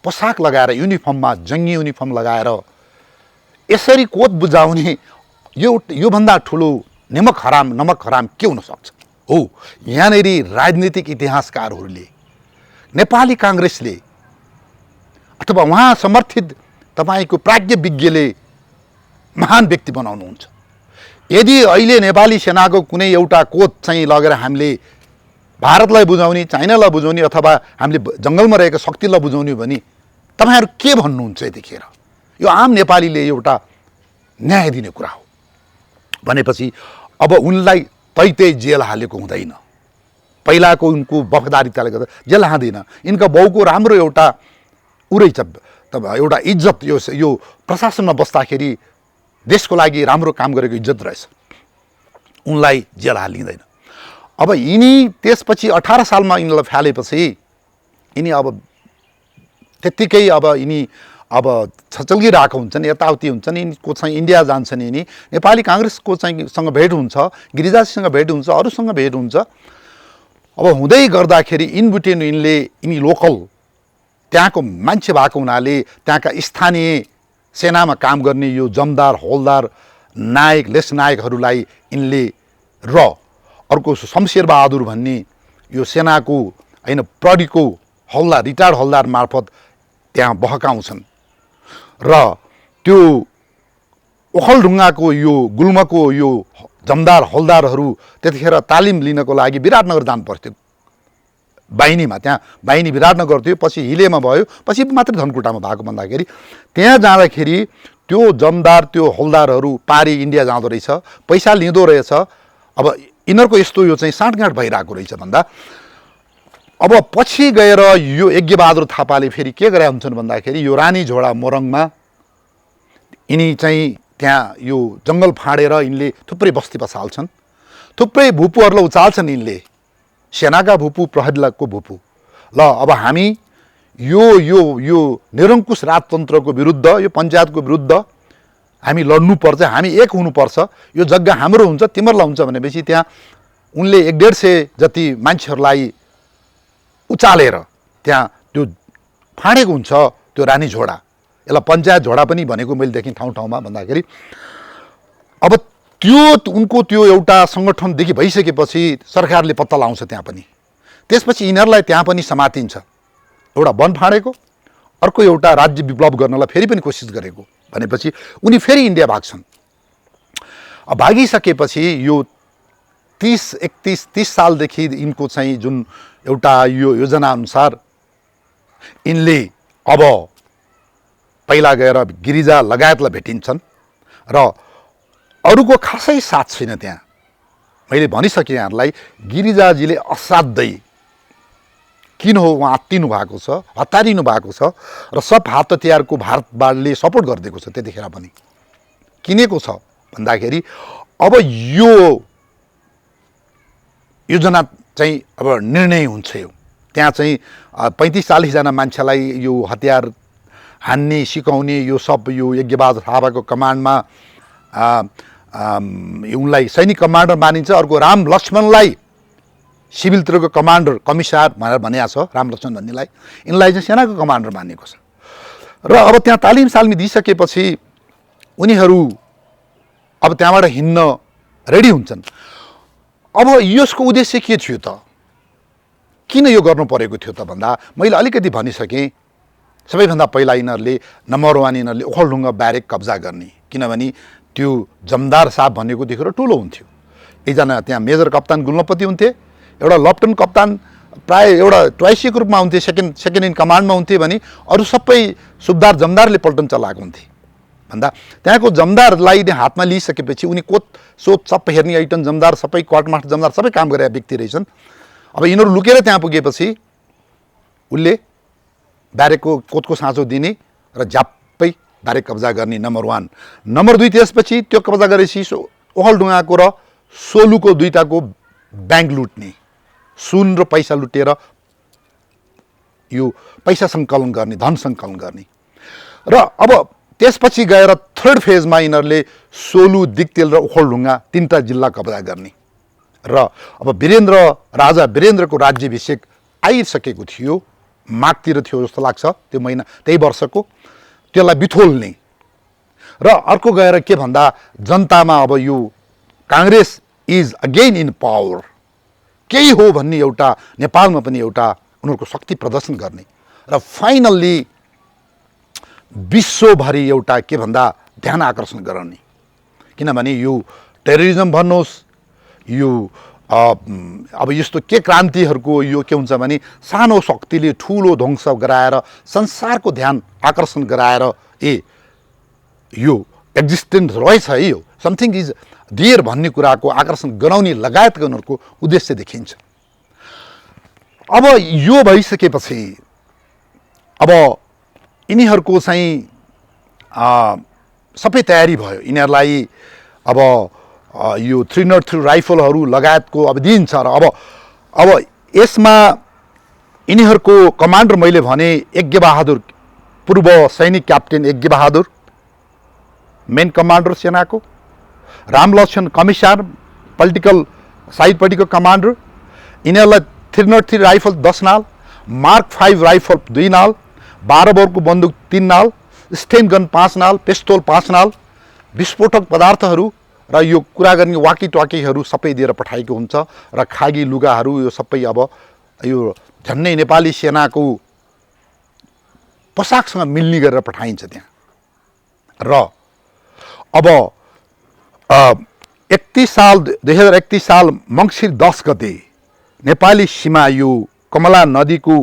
पोसाक लगाएर युनिफर्ममा जङ्गी युनिफर्म लगाएर यसरी कोत बुझाउने योभन्दा ठुलो नमक हराम के हुन सक्छ? हो, यहाँनिर राजनीतिक इतिहासकारहरूले नेपाली काङ्ग्रेसले अथवा उहाँ समर्थित तपाईको प्राज्ञ विज्ञले महान व्यक्ति बनाउनुहुन्छ। यदि अहिले नेपाली सेनाको कुनै एउटा कोत चाहिँ लगेर हामीले भारतलाई बुझाउने, चाइनालाई बुझाउने अथवा हामीले जङ्गलमा रहेको शक्तिलाई बुझाउने भने तपाईहरु के भन्नुहुन्छ? यतिखेर यो आम नेपालीले एउटा न्याय दिने कुरा हो भनेपछि अब उनलाई तै जेल हालेको हुँदैन। पहिलाको उनको वफादारीताले गर्दा जेल हाल्दैन। इनका बाउको राम्रो एउटा उरै छ, एउटा इज्जत यो प्रशासनमा बस्दाखेरि देशको लागि राम्रो काम गरेको इज्जत रहेछ, उनलाई जेल हालिँदैन। अब यिनी त्यसपछि 18 सालमा यिनलाई फालेपछि यिनी अब त्यत्तिकै अब यिनी अब छचल्किरहेको हुन्छन्, यताउति हुन्छन्। यिनीको चाहिँ इन्डिया जान्छन्, यिनी नेपाली काङ्ग्रेसको चाहिँ सँग भेट हुन्छ, गिरिजासँग भेट हुन्छ, अरूसँग भेट हुन्छ। अब हुँदै गर्दाखेरि इनबिट्विन यिनी लोकल त्यहाँको मान्छे भएको हुनाले त्यहाँका स्थानीय सेनामा काम गर्ने यो जमदार, हौलदार, नायक, लेस नायकहरूलाई यिनले र अर्को शमशेर बहादुर भन्ने यो सेनाको हैन प्रहरीको हौलदार, रिटायर्ड हौलदार मार्फत त्यहाँ बहकाउँछन् र त्यो ओखलढुङ्गाको यो गुल्मको यो जमदार हौलदारहरू त्यतिखेर तालिम लिनको लागि विराटनगर जानु पर्थ्यो। बाहिनीमा त्यहाँ बाहिनी विराटनगर थियो, पछि हिलेमा भयो, पछि मात्रै धनकुटामा भएको। भन्दाखेरि त्यहाँ जाँदाखेरि त्यो जमदार, त्यो हौलदारहरू पारी इन्डिया जाँदो रहेछ, पैसा लिँदो रहेछ। अब यिनीहरूको यस्तो यो चाहिँ साँठगाँठ भइरहेको रहेछ भन्दा अब पछि गएर यो यज्ञबहादुर थापाले फेरि के गरे हुन्छन् भन्दाखेरि यो रानी झोडा मोरङमा यिनी चाहिँ त्यहाँ यो जङ्गल फाँडेर यिनले थुप्रै बस्ती बसाल्छन्, थुप्रै भूपुहरूलाई उचाल्छन् यिनले, सेनाका भूपू, प्रहरीको भूपू। ल अब हामी यो यो यो निरङ्कुश राजतन्त्रको विरुद्ध, यो पञ्चायतको विरुद्ध हामी लड्नुपर्छ, हामी एक हुनुपर्छ, यो जग्गा हाम्रो हुन्छ, तिमीहरूलाई हुन्छ भनेपछि त्यहाँ उनले 150 जति मान्छेहरूलाई उचालेर त्यहाँ त्यो फाँडेको हुन्छ त्यो रानी झोडा। यसलाई पञ्चायत झोडा पनि भनेको मैले देखेँ ठाउँ ठाउँमा। भन्दाखेरि अब त्यो उनको त्यो एउटा सङ्गठनदेखि भइसकेपछि सरकारले पत्ता लाउँछ त्यहाँ पनि। त्यसपछि यिनीहरूलाई त्यहाँ पनि समातिन्छ। एउटा वन फाँडेको, अर्को एउटा राज्य विप्लव गर्नलाई फेरि पनि कोसिस गरेको भनेपछि उनी फेरि इन्डिया भाग्छन्। अब भागिसकेपछि यो 30 सालदेखि यिनको चाहिँ जुन एउटा यो योजना अनुसार यिनले अब पहिला गएर गिरिजा लगायतलाई भेटिन्छन् र अरूको खासै साथ छैन त्यहाँ। मैले भनिसकेँ यहाँहरूलाई, गिरिजाजीले असाध्यै किन हो उहाँ आत्तिनु भएको छ, हतारिनु भएको छ र सब हात हतियारको भारतले सपोर्ट गरिदिएको छ। त्यतिखेर पनि किनेको छ भन्दाखेरि अब यो योजना चाहिँ अब निर्णय हुन्छ। यो त्यहाँ चाहिँ 35-40 जना मान्छेलाई यो हतियार हान्ने, सिकाउने यो सब यो यज्ञबहादुर थापाको कमान्डमा उनलाई सैनिक कमान्डर मानिन्छ। अर्को राम लक्ष्मणलाई सिभिलतिरको कमान्डर, कमिसार भनेर भनिएको छ राम लक्ष्मण भन्नेलाई। यिनलाई चाहिँ सेनाको कमान्डर मानेको छ। र अब त्यहाँ तालिम सालिम दिइसकेपछि उनीहरू अब त्यहाँबाट हिँड्न रेडी हुन्छन्। अब यसको उद्देश्य के थियो त? किन यो गर्नु परेको थियो त भन्दा मैले अलिकति भनिसकेँ। सबैभन्दा पहिला यिनीहरूले नम्बर 1 यिनीहरूले ओखलढुङ्गा ब्यारेक कब्जा गर्ने, किनभने त्यो जमदार साहब भनेको देखेर ठुलो हुन्थ्यो। एकजना त्यहाँ मेजर कप्तान गुल्मपति हुन्थे, एउटा लेफ्टेनेन्ट कप्तान प्राय एउटा ट्वाइसीको रूपमा हुन्थे, सेकेन्ड इन कमान्डमा हुन्थे भने अरू सबै सुबदार जमदारले पल्टन चलाएको हुन्थे। भन्दा त्यहाँको जमदारलाई हातमा लिइसकेपछि उनी कोत सोत सबै हेर्ने, आइटन जमदार सबै, क्वार्टमास्टर जमदार सबै काम गरेका व्यक्ति रहेछन्। अब यिनीहरू लुकेर त्यहाँ पुगेपछि उसले ब्यारेकको कोतको साँचो दिने र झ्याप्पै ब्यारेक कब्जा गर्ने, नम्बर 1। नम्बर 2 त्यसपछि त्यो कब्जा गरेपछि ओखलढुङ्गाको र सोलुको दुईटाको ब्याङ्क लुट्ने, सुन र पैसा लुटेर यो पैसा सङ्कलन गर्ने, धन सङ्कलन गर्ने र अब त्यसपछि गएर थर्ड फेजमा यिनीहरूले सोलु, दिक्तेल र ओखलढुङ्गा 3टा जिल्ला कब्जा गर्ने र अब राजा वीरेन्द्रको राज्याभिषेक आइसकेको थियो, माघतिर थियो जस्तो लाग्छ, त्यो महिना त्यही वर्षको, त्यसलाई बिथोल्ने र अर्को गएर के भन्दा जनतामा अब यो Congress is again in power, केही हो भन्ने एउटा नेपालमा पनि एउटा उनीहरूको शक्ति प्रदर्शन गर्ने र फाइनल्ली विश्वभरि एउटा के भन्दा ध्यान आकर्षण गराउने। किनभने यो टेररिज्म भन्नुहोस्, यो अब यस्तो के क्रान्तिहरूको यो के हुन्छ भने सानो शक्तिले ठुलो ध्वंस गराएर संसारको ध्यान आकर्षण गराएर यो एक्जिस्टेन्स रहेछ है, यो समथिङ इज डियर भन्ने कुराको आकर्षण गराउने लगायतका उनीहरूको उद्देश्य देखिन्छ। अब यो भइसकेपछि अब यिनीहरूको चाहिँ सबै तयारी भयो। यिनीहरूलाई अब यो 303 राइफलहरू लगायतको अब दिइन्छ र अब यसमा यिनीहरूको कमान्डर मैले भने यज्ञ बहादुर, पूर्व सैनिक क्याप्टेन यज्ञ बहादुर मेन कमान्डर सेनाको, रामलक्ष्मण कमिसार साइडपट्टिको कमान्डर। यिनीहरूलाई 303 राइफल 10 नाल, मार्क 5 राइफल 2 नाल, 12 बोरको बन्दुक 3 नाल, स्टेन गन 5 नाल, पिस्तोल 5 नाल, विस्फोटक पदार्थहरू र यो कुरा गर्ने वाकी टाकीहरू सबै दिएर पठाएको हुन्छ र खागी लुगाहरू यो सबै अब यो झन्नै नेपाली सेनाको पोसाकसँग मिल्ने गरेर पठाइन्छ त्यहाँ। र अब 2031 साल मङ्सिर 10 गते नेपाली सीमा यो कमला नदीको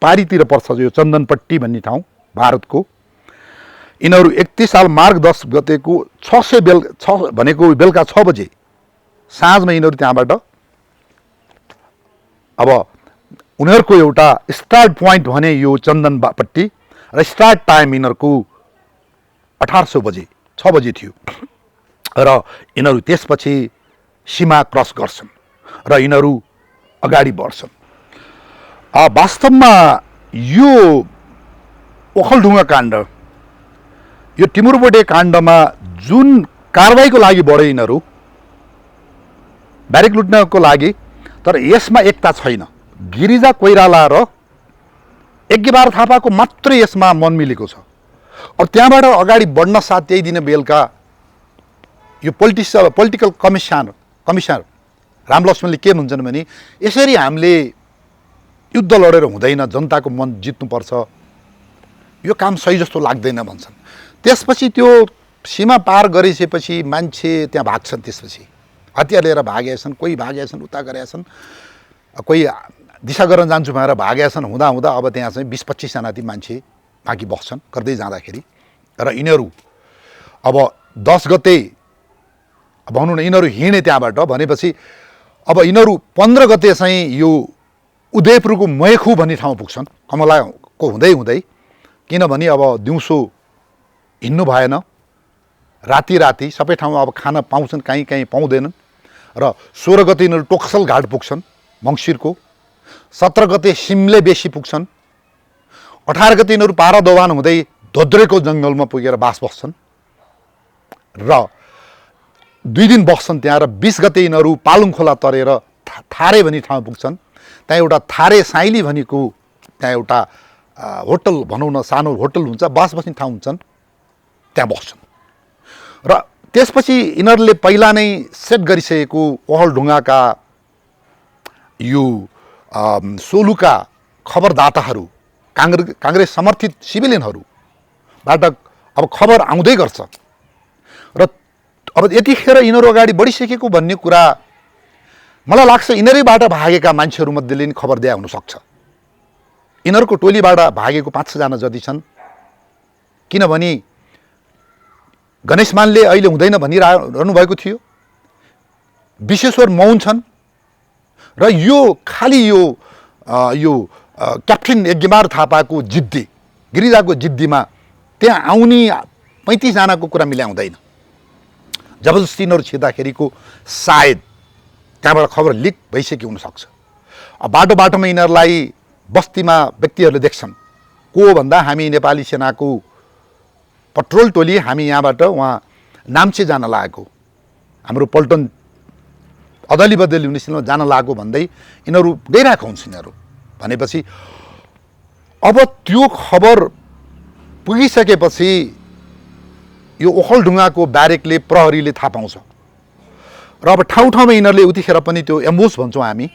पारीतिर पर्छ, यो चन्दनपट्टी भन्ने ठाउँ भारतको। यिनीहरू 31 साल मार्च 10 गतेको 6 भनेको बेलुका 6 बजे साँझमा यिनीहरू त्यहाँबाट अब उनीहरूको एउटा स्टार्ट पोइन्ट भने यो चन्दनपट्टी र स्टार्ट टाइम यिनीहरूको 1800 बजे 6 बजे थियो र यिनीहरू त्यसपछि सीमा क्रस गर्छन् र यिनीहरू अगाडि बढ्छन्। वास्तवमा यो ओखलढुङ्गा काण्ड, यो टिमुरबोटे काण्डमा जुन कारबाहीको लागि बढे यिनीहरू ब्यारेक लुट्नको लागि, तर यसमा एकता छैन। गिरिजा कोइराला र यज्ञबहादुर थापाको मात्रै यसमा मन मिलेको छ। अब त्यहाँबाट अगाडि बढ्न साथ त्यही दिन बेलुका यो पोलिटिकल कमिसनर रामलक्ष्मणले के भन्छन् भने यसरी हामीले युद्ध लडेर हुँदैन, जनताको मन जित्नुपर्छ, यो काम सही जस्तो लाग्दैन भन्छन्। त्यसपछि त्यो सीमा पार गरिसकेपछि मान्छे त्यहाँ भाग्छन्, त्यसपछि हतियार लिएर भागेछन्, कोही भागेछन्, उता गरेछन्, कोही दिशा गर्न जान्छु भनेर भागेछन्। हुँदा अब त्यहाँ चाहिँ 20-25 जना ती मान्छे बाँकी बस्छन् गर्दै जाँदाखेरि। र यिनीहरू अब 10 गते भनौँ न यिनीहरू हिँडे त्यहाँबाट भनेपछि अब यिनीहरू 15 गते चाहिँ यो उदयपुरको मयखु भन्ने ठाउँ पुग्छन् कमलाको हुँदै, किनभने अब दिउँसो हिँड्नु भएन, राति सबै ठाउँमा अब खान पाउँछन्, कहीँ पाउँदैनन्। र 16 गते यिनीहरू टोक्सल घाट पुग्छन् मङ्सिरको, 17 गते सिमले बेसी पुग्छन्, 18 गते यिनीहरू पारा दोभान हुँदै धोद्रेको जङ्गलमा पुगेर बास बस्छन् र 2 दिन बस्छन् त्यहाँ। र 20 गते यिनीहरू पालुङ खोला तरेर थारे भन्ने ठाउँ पुग्छन्। त्यहाँ एउटा थारे साइली भनेको त्यहाँ एउटा होटल भनौँ न, सानो होटल हुन्छ, बस्ने ठाउँ हुन्छन्, त्यहाँ बस्छन्। र त्यसपछि यिनीहरूले पहिला नै सेट गरिसकेको ओखलढुङ्गाका यो सोलुका खबरदाताहरू, काङ्ग्रेस समर्थित सिभिलियनहरूबाट अब खबर आउँदै गर्छ र अब यतिखेर यिनीहरू अगाडि बढिसकेको भन्ने कुरा मलाई लाग्छ यिनीहरूबाट भागेका मान्छेहरूमध्येले नि खबर दिए हुनसक्छ। यिनीहरूको टोलीबाट भागेको 5-6 जना जति छन्, किनभने गणेशमानले अहिले हुँदैन भनिरहनु भएको थियो, विश्वेश्वर मौन छन् र यो खालि यो क्याप्टेन यज्ञबहादुर थापाको जिद्दी, गिरिजाको जिद्दीमा त्यहाँ आउने 35 जनाको कुरा मिलाउँदैन। जबरजस्ती यिनीहरू छिर्दाखेरिको सायद त्यहाँबाट खबर लिक भइसक्यो हुनसक्छ। बाटोमा यिनीहरूलाई बस्तीमा व्यक्तिहरूले देख्छन्, को भन्दा हामी नेपाली सेनाको पेट्रोल टोली हामी यहाँबाट उहाँ नाम्चे जान लागेको, हाम्रो पल्टन अदली बदली हुने सिलमा जान लागेको भन्दै यिनीहरू गइरहेको हुन्छ। यिनीहरू भनेपछि अब त्यो खबर पुगिसकेपछि यो ओखलढुङ्गाको ब्यारेकले प्रहरीले थाहा पाउँछ र अब ठाउँ ठाउँमा यिनीहरूले उतिखेर पनि त्यो एम्बुस भन्छौँ हामी,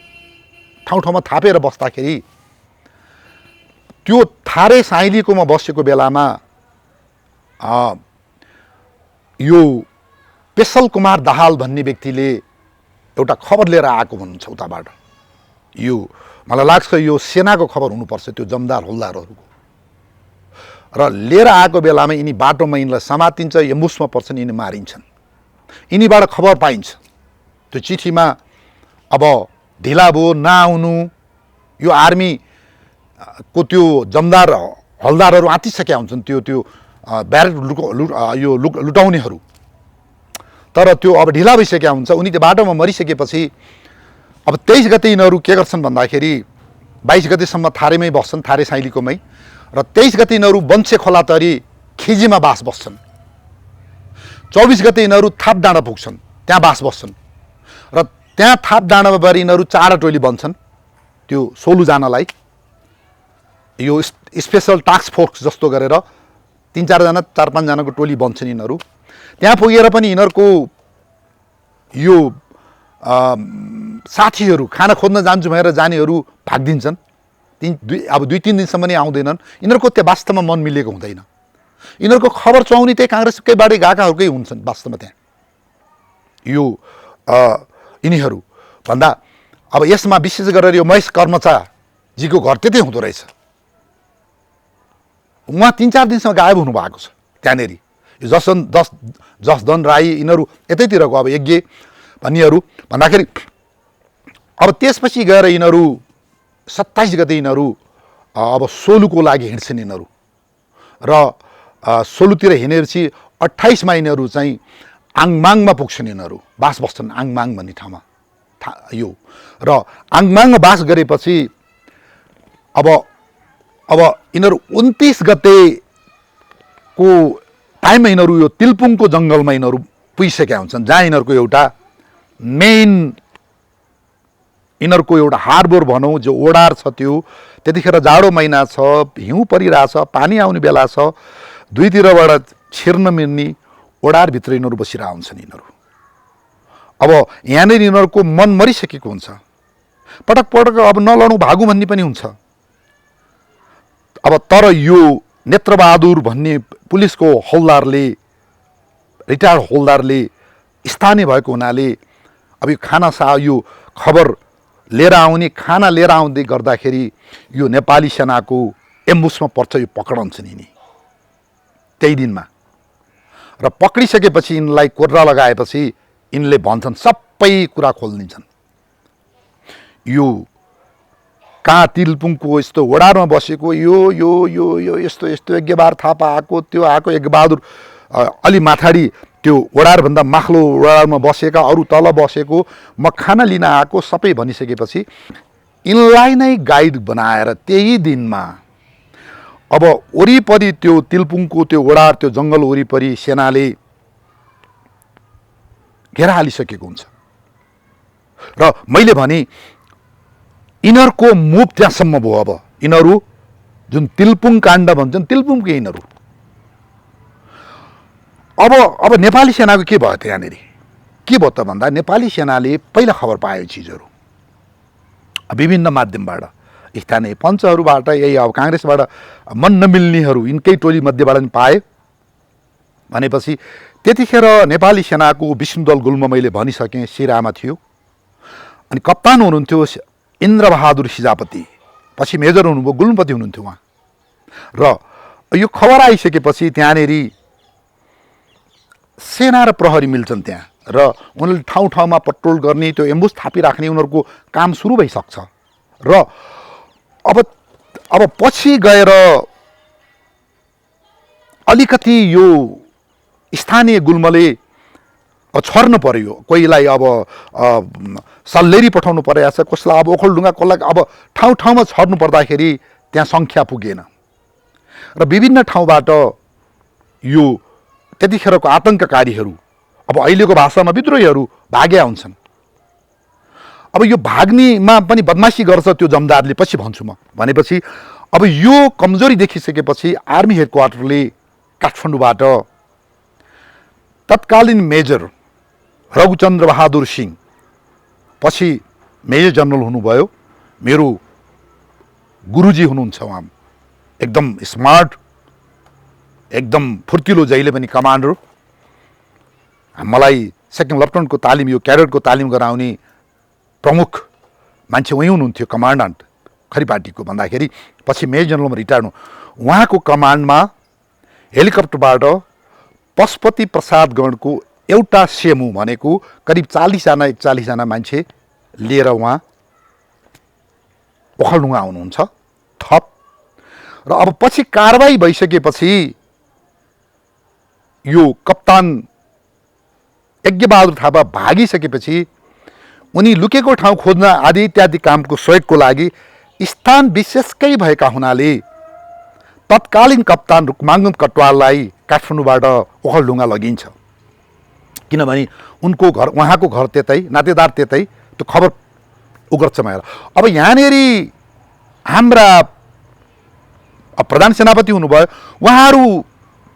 ठाउँ ठाउँमा थापेर बस्दाखेरि त्यो थारे साइलीकोमा बसेको बेलामा यो पेशल कुमार दाहाल भन्ने व्यक्तिले एउटा खबर लिएर आएको भन्नुहुन्छ उताबाट। यो मलाई लाग्छ यो सेनाको खबर हुनुपर्छ, त्यो जमदार हौलदारहरूको। र लिएर आएको बेलामा यिनी बाटोमा यिनलाई समातिन्छ, एम्बुसमा पर्छन्, यिनी मारिन्छन्। यिनीबाट खबर पाइन्छ त्यो चिठीमा अब ढिला भयो नआउनु, यो आर्मीको त्यो जमदार हलदारहरू आँटिसकेका हुन्छन्, त्यो ब्यारेक लुटाउनेहरू। तर त्यो अब ढिला भइसकेका हुन्छ। उनी त्यो बाटोमा मरिसकेपछि अब 23 गते यिनीहरू के गर्छन् भन्दाखेरि 22 गतेसम्म थारेमै बस्छन्, थारे साइलीकोमै। र 23 गते यिनीहरू बन्से खोला तरी खिजीमा बास बस्छन्। 24 गते यिनीहरू थाप डाँडा पुग्छन्, त्यहाँ बास बस्छन्। र त्यहाँ थाप डाँडामा गएर यिनीहरू चारवटा टोली बन्छन् त्यो सोलु जानलाई। यो स्पेसल टास्क फोर्स जस्तो गरेर 3-4 जना 4-5 जनाको टोली बन्छन् यिनीहरू। त्यहाँ पुगेर पनि यिनीहरूको यो साथीहरू खाना खोज्न जान्छु भनेर जानेहरू भागिदिन्छन्। अब 2-3 दिनसम्म नै आउँदैनन्। यिनीहरूको त्यो वास्तवमा मन मिलेको हुँदैन। यिनीहरूको खबर चलाउने त्यही काङ्ग्रेसकैबाट गएकाहरूकै हुन्छन् वास्तवमा त्यहाँ। यो यिनीहरू भन्दा अब यसमा विशेष गरेर यो महेश कर्मचाजीको घर त्यतै हुँदो रहेछ। उहाँ 3-4 दिनसम्म गायब हुनुभएको छ त्यहाँनेरि। यो जसधन राई यिनीहरू यतैतिरको अब यज्ञ भन्नेहरू भन्दाखेरि अब त्यसपछि गएर यिनीहरू 27 गते यिनीहरू अब सोलुको लागि हिँड्छन् यिनीहरू। र सोलुतिर हिँडेपछि 28 मा यिनीहरू चाहिँ आङमाङमा पुग्छन्। यिनीहरू बास बस्छन् आङमाङ भन्ने ठाउँमा यो। र आङमाङमा बास गरेपछि अब यिनीहरू 29 गतेको टाइममा यिनीहरू यो तिलपुङको जङ्गलमा यिनीहरू पुगिसकेका हुन्छन्, जहाँ यिनीहरूको एउटा मेन यिनीहरूको एउटा हार्बर भनौँ जो ओडार छ। त्यो त्यतिखेर जाडो महिना छ, हिउँ परिरहेछ, पानी आउने बेला छ, दुईतिरबाट छिर्न मिल्ने ओडारभित्र यिनीहरू बसिरहेका हुन्छन् यिनीहरू। अब यहाँनिर यिनीहरूको मन मरिसकेको हुन्छ। पटक पटक अब नलडौँ भागौँ भन्ने पनि हुन्छ। अब तर यो नेत्रबहादुर भन्ने पुलिसको हौलदारले, रिटायर्ड हौलदारले स्थानीय भएको हुनाले अब यो यो खबर लिएर आउने, खाना लिएर आउँदै गर्दाखेरि यो नेपाली सेनाको एम्बुसमा पर्छ, यो पक्रन्छन् यिनी त्यही दिनमा। र पक्रिसकेपछि यिनलाई कोर्रा लगाएपछि यिनले भन्छन्, सबै कुरा खोलिदिन्छन्। यो कहाँ तिलपुङको यस्तो ओडारमा बसेको यो यो यो यो यस्तो यस्तो यज्ञबहादुर थापा आएको, त्यो आएको यज्ञबहादुर अलि माथाडी त्यो ओडारभन्दा माथिल्लो ओडारमा बसेका, अरू तल बसेको, म खाना लिन आएको, सबै भनिसकेपछि यिनलाई नै गाइड बनाएर त्यही दिनमा अब वरिपरि त्यो तिलपुङको त्यो ओडार त्यो जङ्गल वरिपरि सेनाले घेरा हालिसकेको हुन्छ। र मैले भने यिनीहरूको मुभ त्यहाँसम्म भयो। अब यिनीहरू जुन तिलपुङ काण्ड भन्छन् तिलपुङकै यिनीहरू। अब नेपाली सेनाको के भयो त्यहाँनिर? के भयो त भन्दा नेपाली सेनाले पहिला खबर पायो चिजहरू विभिन्न माध्यमबाट, स्थानीय पञ्चहरूबाट, यही अब काङ्ग्रेसबाट मन नमिल्नेहरू यिनकै टोली मध्येबाट पनि पाए। भनेपछि त्यतिखेर नेपाली सेनाको विष्णुदल गुल्म मैले भनिसकेँ सिरामा थियो। अनि कप्तान हुनुहुन्थ्यो इन्द्रबहादुर सिजापति, पछि मेजर हुनुभयो, गुल्मपति हुनुहुन्थ्यो उहाँ। र यो खबर आइसकेपछि त्यहाँनेरि सेना र प्रहरी मिल्छन् त्यहाँ, र उनीहरूले ठाउँ ठाउँमा पेट्रोल गर्ने, त्यो एम्बुस थापिराख्ने उनीहरूको काम सुरु भइसक्छ। र अब पछि गएर अलिकति यो स्थानीय गुल्मले छर्न पर्यो, कोहीलाई अब सल्लेरी पठाउनु परेको छ, कसलाई अब ओखलढुङ्गा, कसलाई अब ठाउँ ठाउँमा छर्नु पर्दाखेरि त्यहाँ सङ्ख्या पुगेन। र विभिन्न ठाउँबाट यो त्यतिखेरको आतंककारीहरू, अब अहिलेको भाषामा विद्रोहीहरू भाग्या हुन्छन्। अब यो भाग्नेमा पनि बदमासी गर्छ त्यो जमदारले, पछि भन्छु म। भनेपछि अब यो कमजोरी देखिसकेपछि आर्मी हेडक्वार्टरले काठमाडौँबाट तत्कालीन मेजर रघुचन्द्र बहादुर सिंह, पछि मेजर जनरल हुनुभयो, मेरो गुरुजी हुनुहुन्छ। उहाँ एकदम स्मार्ट, एकदम फुर्तिलो, जहिले पनि कमान्डर। मलाई सेकेन्ड लेफ्टिनेन्टको तालिम, यो क्याडेटको तालिम गराउने प्रमुख मान्छे उही हुनुहुन्थ्यो, कमान्डेन्ट खरी पार्टीको। भन्दाखेरि पछि मेजर जनरलमा रिटायर्ड हुनु। उहाँको कमान्डमा हेलिकप्टरबाट पशुपति प्रसाद गणको एउटा सेमु भनेको करिब 40 जना मान्छे लिएर उहाँ ओखलढुङ्गा आउनुहुन्छ थप। र अब पछि कारबाही भइसकेपछि यो कप्तान यज्ञबहादुर थापा भागिसकेपछि उनी लुकेको ठाउँ खोज्न आदि इत्यादि कामको सहयोगको लागि स्थान विशेषकै भएका हुनाले तत्कालीन कप्तान रुक्माङ्गम कटवाललाई काठमाडौँबाट ओखलढुङ्गा लगिन्छ। किनभने उनको घर, उहाँको घर त्यतै, नातेदार त्यतै, त्यो खबर उग्रछ भएर। अब यहाँनेरि हाम्रा प्रधान सेनापति हुनुभयो, उहाँहरू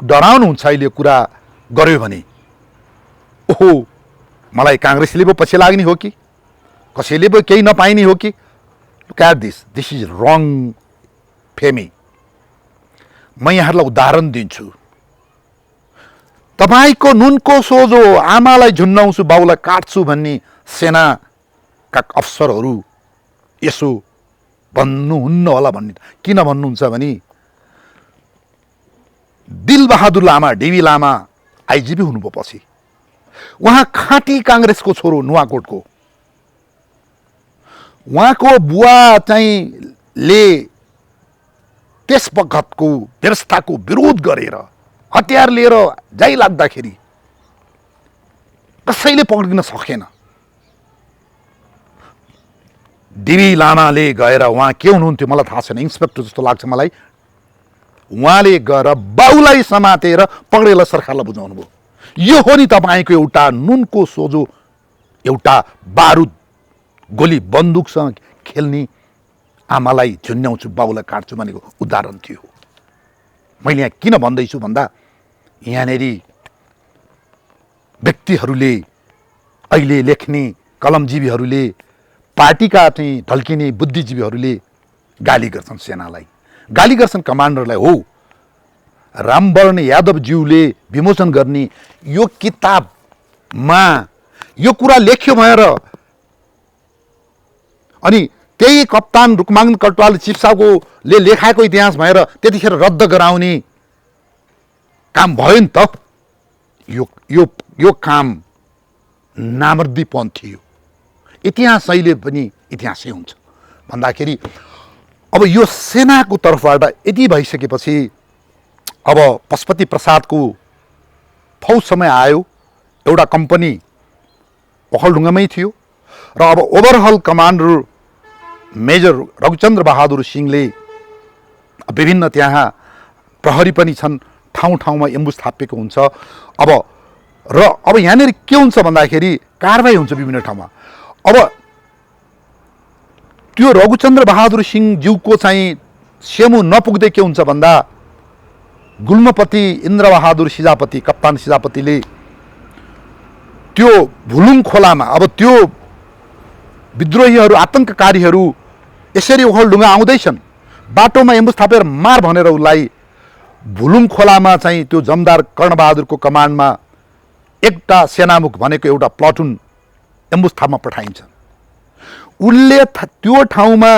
डराउनुहुन्छ अहिले कुरा गर्यो भने। ओहो, मलाई काङ्ग्रेसले पो पछि लाग्ने हो कि, कसैले पो केही नपाइने हो कि? Look at this is wrong फेमी। म यहाँहरूलाई उदाहरण दिन्छु। तपाईँको नुनको सोझो आमालाई झुन्नाउँछु, बाउलाई काट्छु भन्ने सेनाका अफसरहरू यसो भन्नुहुन्न होला। भन्ने किन भन्नुहुन्छ भने दिलबहादुर लामा, डिभी लामा आइजिपी हुनुभयो पछि। उहाँ खाँटी काङ्ग्रेसको छोरो, नुवाकोटको। उहाँको बुवा चाहिँ ले त्यस बखतको व्यवस्थाको विरोध गरेर हतियार लिएर जाइ लाग्दाखेरि कसैले पक्रिन सकेन। डिभी लामाले गएर, उहाँ के हुनुहुन्थ्यो मलाई थाहा छैन, इन्सपेक्टर जस्तो लाग्छ मलाई, उहाँले गएर बाउलाई समातेर पक्रेर सरकारलाई बुझाउनु भयो। यो हो नि तपाईँको एउटा नुनको सोझो, एउटा बारुद गोली बन्दुकसँग खेल्ने, आमालाई झुन्याउँछु बाउलाई काट्छु भनेको उदाहरण थियो। मैले यहाँ किन भन्दैछु भन्दा यहाँनेरि व्यक्तिहरूले, अहिले लेख्ने कलमजीवीहरूले, पार्टीका चाहिँ ढल्किने बुद्धिजीवीहरूले गाली गर्छन् सेनालाई, गाली गर्छन् कमान्डरलाई। हो, रामवर्ण यादवज्यूले विमोचन गर्ने यो किताबमा यो कुरा लेख्यो भएर, अनि त्यही कप्तान रुक्माङ्गम कटवाल चिफ साहबले लेखाएको इतिहास भएर त्यतिखेर रद्द गराउने काम भयो नि त। यो काम नामर्दीपन थियो। इतिहास अहिले पनि इतिहासै हुन्छ भन्दाखेरि अब यो सेनाको तर्फबाट यति भइसकेपछि अब पशुपति प्रसादको फौज समय आयो। एउटा कम्पनी ओखलढुङ्गामै थियो र अब ओभरअल कमान्डर मेजर रघुचन्द्र बहादुर सिंहले विभिन्न त्यहाँ प्रहरी पनि छन्, ठाउँ ठाउँमा एम्बुस थापिएको हुन्छ। अब यहाँनिर के हुन्छ भन्दाखेरि कारबाही हुन्छ विभिन्न ठाउँमा। अब त्यो रघुचन्द्र बहादुर सिंह ज्यूको चाहिँ सेमु नपुग्दै के हुन्छ भन्दा गुल्मपति इन्द्रबहादुर सिजापति, कप्तान सिजापतिले त्यो भुलुङ खोलामा, अब त्यो विद्रोहीहरू आतंककारीहरू यसरी ओखलढुङ्गा आउँदैछन्, बाटोमा एम्बुस थापेर मार भनेर उसलाई भुलुङ खोलामा चाहिँ त्यो जमदार कर्णबहादुरको कमान्डमा एउटा सेनामुख भनेको एउटा प्लाटुन एम्बुस थापमा पठाइन्छ। उसले त्यो ठाउँमा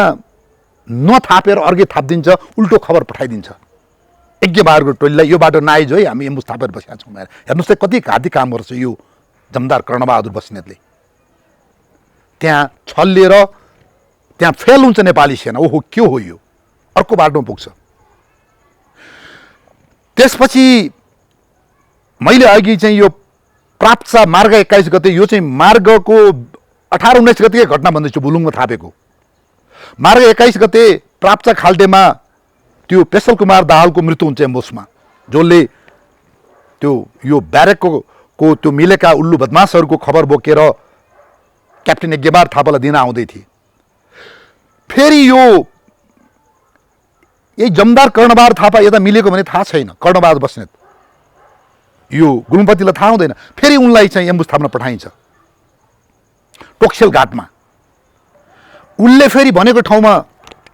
नथापेर अर्कै थापिदिन्छ, उल्टो खबर पठाइदिन्छ यज्ञबहादुरको टोलीलाई, यो बाटो नआइज है, हामी एम्बुस थापेर बसेका छौँ भनेर। हेर्नुहोस् त कति घाती काम गर्छ यो जमदार कर्णबहादुर बस्नेतले। त्यहाँ छल्लिएर त्यहाँ फेल हुन्छ नेपाली सेना। ओहो, के हो यो, अर्को बाटोमा पुग्छ। त्यसपछि मैले अघि चाहिँ यो प्राप्सा मार्ग 21 गते, यो चाहिँ मार्गको 18-19 गतेकै घटना भन्दैछु, भुलुङमा थापेको। मार्ग 21 गते प्राप्सा खाल्टेमा त्यो पेशल कुमार दाहालको मृत्यु हुन्छ एम्बुसमा, जसले त्यो यो ब्यारेकको त्यो मिलेका उल्लु बदमासहरूको खबर बोकेर क्याप्टेन यज्ञबहादुर थापालाई दिन आउँदै थिए। फेरि यो यही जमदार कर्णबहादुर थापा यता मिलेको भने थाहा छैन, कर्णबहादुर बस्नेत यो गुल्मपतिलाई थाहा हुँदैन। फेरि उनलाई चाहिँ एम्बुस थाप्न पठाइन्छ टोक्सेल घाटमा। उनले फेरि भनेको ठाउँमा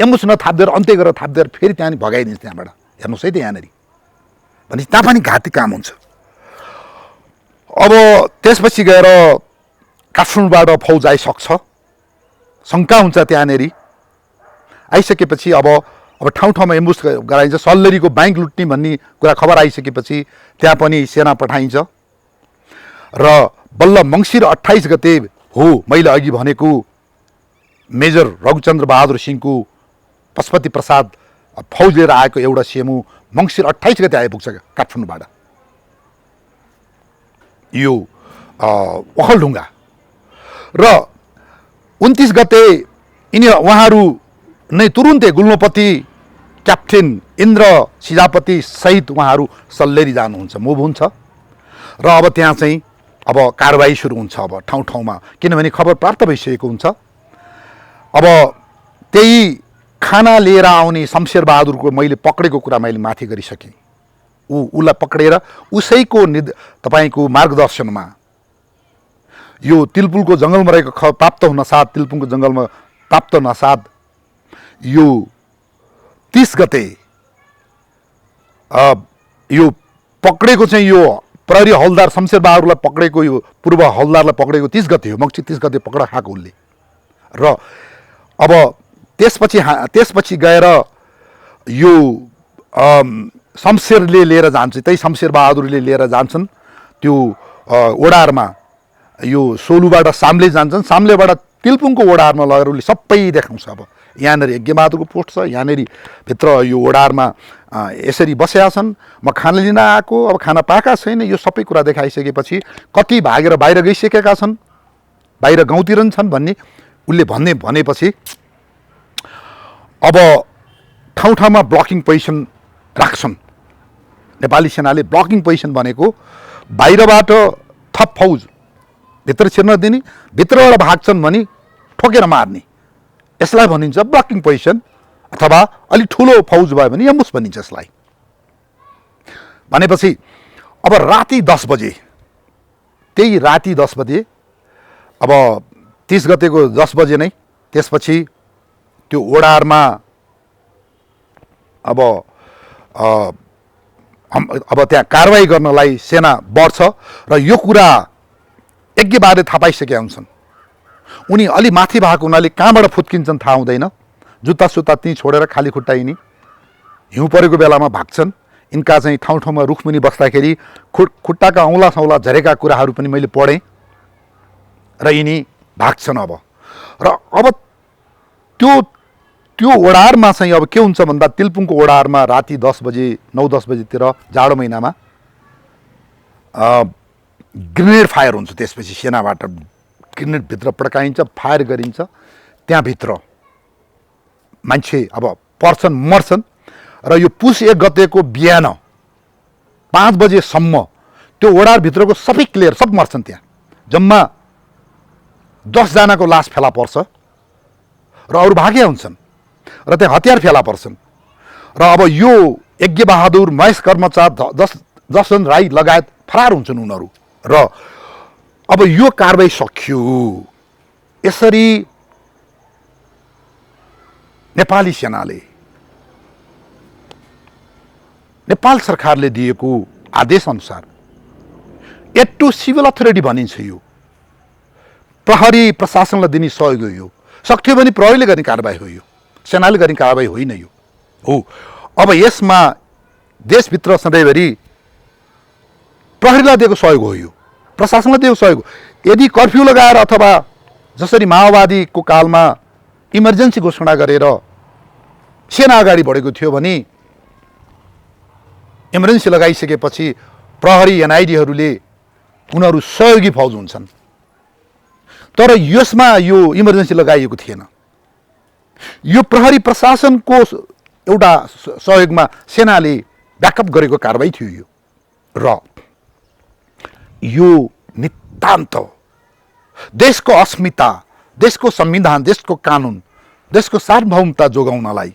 एम्बुस नथाप्देर अन्त्य गरेर थाप्देर फेरि त्यहाँनिर भगाइदिन्छ त्यहाँबाट। हेर्नुहोस् है त यहाँनिर भनेपछि त्यहाँ पनि घाती काम हुन्छ। अब त्यसपछि गएर काठमाडौँबाट फौज आइसक्छ, शङ्का हुन्छ त्यहाँनिर। आइसकेपछि अब ठाउँ ठाउँमा एम्बुस गराइन्छ। सल्लेरीको ब्याङ्क लुट्ने भन्ने कुरा खबर आइसकेपछि त्यहाँ पनि सेना पठाइन्छ र बल्ल मङ्सिर 28 गते हो मैले अघि भनेको मेजर रघुचन्द्र बहादुर सिंहको पशुपति प्रसाद फौज लिएर आएको एउटा सेमु मङ्सिर 28 गते आइपुग्छ काठमाडौँबाट यो ओखलढुङ्गा। र 29 गते उहाँहरू नै तुरुन्तै गुल्मपति क्याप्टेन इन्द्र सिजापति सहित उहाँहरू सल्लेरी जानुहुन्छ, मुभ हुन्छ र अब त्यहाँ चाहिँ अब कारबाही सुरु हुन्छ। अब ठाउँ ठाउँमा किनभने खबर प्राप्त भइसकेको हुन्छ। अब त्यही खाना लिएर आउने शमशेर बहादुरको मैले पक्रेको कुरा मैले माथि गरिसकेँ। उसलाई पक्रेर उसैको तपाईँको मार्गदर्शनमा यो तिलपुलको जङ्गलमा रहेको प्राप्त हुन साथ तिलपुलको जङ्गलमा प्राप्त हुन साथ यो 30 गते यो पक्रेको चाहिँ यो प्रहरी हौलदार शमशेर बहादुरलाई पक्रेको यो पूर्व हौलदारलाई पक्रेको 30 गते हो, मङ्सिर 30 गते पक्रा खाएको उसले। र अब त्यसपछि गएर यो शमशेरले लिएर जान्छ, त्यही शमशेर बहादुरले लिएर जान्छन् त्यो ओडारमा। यो सोलुबाट साम्ले जान्छन्, साम्लेबाट तिलपुङको ओडारमा लगेर उसले सबै देखाउँछ। अब यहाँनिर यज्ञबहादुरको पोस्ट छ, यहाँनिर भित्र यो ओडारमा यसरी बसेका छन्, म खाना लिन आएको, अब खाना पाएका छैन, यो सबै कुरा देखाइसकेपछि कति भागेर बाहिर गइसकेका छन्, बाहिर गाउँतिर छन् भन्ने उसले भनेपछि अब ठाउँ ठाउँमा ब्लकिङ पोजिसन राख्छन्। नेपाली सेनाले ब्लकिङ पोजिसन भनेको बाहिरबाट थप फौज भित्र छिर्न दिने, भित्रबाट भाग्छन् भने ठोकेर मार्ने, यसलाई भनिन्छ ब्लकिङ पोजिसन। अथवा अलिक ठुलो फौज भयो भने एम्बुस भनिन्छ यसलाई। भनेपछि अब राति 10 बजे, त्यही राति 10 बजे, अब 30 गतेको 10 बजे नै त्यसपछि त्यो ओडारमा अब त्यहाँ कारवाही गर्नलाई सेना बढ्छ र यो कुरा यज्ञबहादुर थाहा पाइसकेका हुन्छन्। उनी अलि माथि भएको हुनाले कहाँबाट फुत्किन्छन् थाहा हुँदैन, जुत्ता सुत्ता त्यहीँ छोडेर खाली खुट्टा यिनी हिउँ परेको बेलामा भाग्छन्। यिनका चाहिँ ठाउँ ठाउँमा रुखमुनि बस्दाखेरि खुट्टाका औँला सौला झरेका कुराहरू पनि मैले पढेँ र यिनी भाग्छन्। अब त्यो ओडारमा चाहिँ अब के हुन्छ भन्दा तिलपुङको ओडारमा राति 10 बजे 9-10 बजेतिर जाडो महिनामा ग्रेनेड फायर हुन्छ। त्यसपछि सेनाबाट ग्रेनेड भित्र पड्काइन्छ, फायर गरिन्छ। त्यहाँभित्र मान्छे अब पर्छन्, मर्छन्। र यो पुस 1 गतेको बिहान 5 बजेसम्म त्यो ओडारभित्रको सबै क्लियर, सब मर्छन्। त्यहाँ जम्मा 10 जनाको लास फेला पर्छ र अरू भागे हुन्छन् र त्यहाँ हतियार फेला पर्छन्। र अब यो यज्ञबहादुर, महेश कर्मचार, 10 राई लगायत फरार हुन्छन् उनीहरू। र अब यो कारबाही सकियो। यसरी नेपाली सेनाले, नेपाल सरकारले दिएको आदेश अनुसार एड टु सिभिल अथोरिटी भनिन्छ। यो प्रहरी प्रशासनलाई दिने सहयोग हो। यो सक्थ्यो भने प्रहरीले गर्ने कारबाही हो, यो सेनाले गर्ने कारबाही होइन। यो हो अब यसमा देशभित्र सधैँभरि प्रहरीलाई दिएको सहयोग हो, यो प्रशासनलाई दिएको सहयोग। यदि कर्फ्यू लगाएर अथवा जसरी माओवादीको कालमा इमर्जेन्सी घोषणा गरेर सेना अगाडि बढेको थियो भने इमर्जेन्सी लगाइसकेपछि प्रहरी एनआइडीहरूले उनीहरू सहयोगी फौज हुन्छन्। तर यसमा यो इमर्जेन्सी लगाइएको थिएन। यो प्रहरी प्रशासनको एउटा सहयोगमा सेनाले ब्याकअप गरेको कारबाही थियो यो। र यो नितान्त देशको अस्मिता, देशको संविधान, देशको कानुन, देशको सार्वभौमता जोगाउनलाई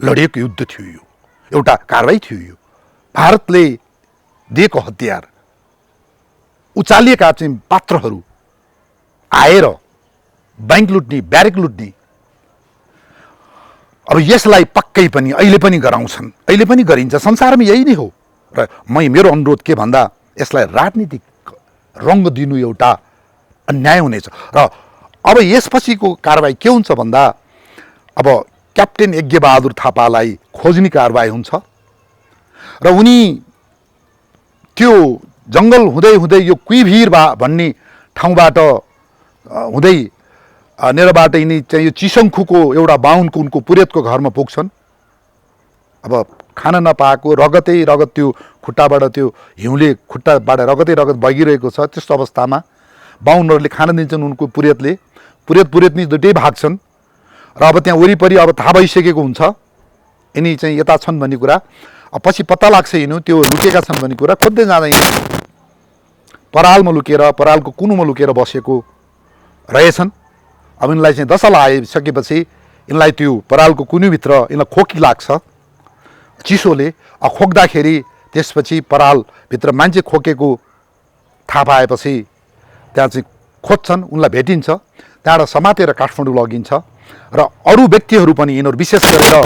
लडिएको युद्ध थियो। यो एउटा कारबाही थियो। यो भारतले दिएको हतियार, उचालिएका चाहिँ पात्रहरू आएर बैंक लुट्ने, ब्यारेक लुट्ने। अब यसलाई पक्कै पनि अहिले पनि गराउँछन्, अहिले पनि गरिन्छ, संसारमा यही नै हो। र मेरो अनुरोध के भन्दा यसलाई राजनीतिक रङ्ग दिनु एउटा अन्याय हुनेछ। र अब यसपछिको कारबाही के हुन्छ भन्दा अब क्याप्टेन यज्ञबहादुर थापालाई खोज्ने कारबाही हुन्छ र उनी त्यो जङ्गल हुँदै हुँदै यो कुइभिर भन्ने ठाउँबाट हुँदै नेरबाट यिनी चाहिँ यो चिसङखुको एउटा बाहुनको उनको पुरेतको घरमा पुग्छन्। अब खान नपाएको रगतै रगत, त्यो खुट्टाबाट त्यो हिउँले खुट्टाबाट रगतै रगत बगिरहेको छ। त्यस्तो अवस्थामा बाहुनहरूले खान दिन्छन् उनको पुरेतले, पुरेतनी दुइटै भाग्छन्। र अब त्यहाँ वरिपरि अब थाहा भइसकेको हुन्छ यिनी चाहिँ यता छन् भन्ने कुरा। अब पछि पत्ता लाग्छ यिनी त्यो लुकेका छन् भन्ने कुरा। खोज्दै जाँदा यिनी परालमा लुकेर, परालको कुनुमा लुकेर बसेको रहेछन्। अब यिनलाई चाहिँ दशा लगाइसकेपछि यिनलाई त्यो परालको कुनुभित्र यिनलाई खोकी लाग्छ चिसोले। खोक्दाखेरि त्यसपछि परालभित्र मान्छे खोकेको थाहा पाएपछि त्यहाँ चाहिँ खोज्छन्, उनलाई भेटिन्छ। त्यहाँबाट समातेर काठमाडौँ लगिन्छ। र अरू व्यक्तिहरू पनि यिनीहरू विशेष गरेर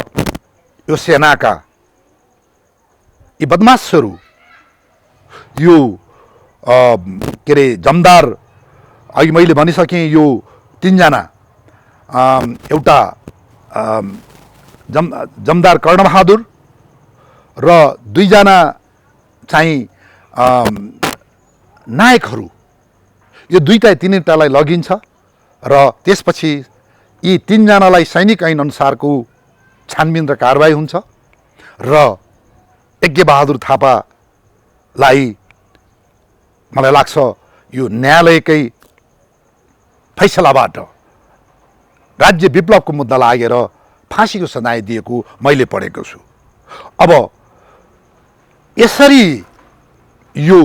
यो सेनाका यी बदमासहरू, यो के अरे जमदार, अघि मैले भनिसकेँ यो तीनजना, एउटा जमदार कर्णबहादुर र दुईजना चाहिँ नायकहरू, यो तिनैटालाई लगिन्छ। र त्यसपछि यी तीनजनालाई सैनिक ऐन अनुसारको छानबिन र कारबाही हुन्छ। र यज्ञबहादुर थापालाई मलाई लाग्छ यो न्यायालयकै फैसलाबाट राज्य विप्लवको मुद्दा लागेर फाँसीको सजाय दिएको मैले पढेको छु। अब यसरी यो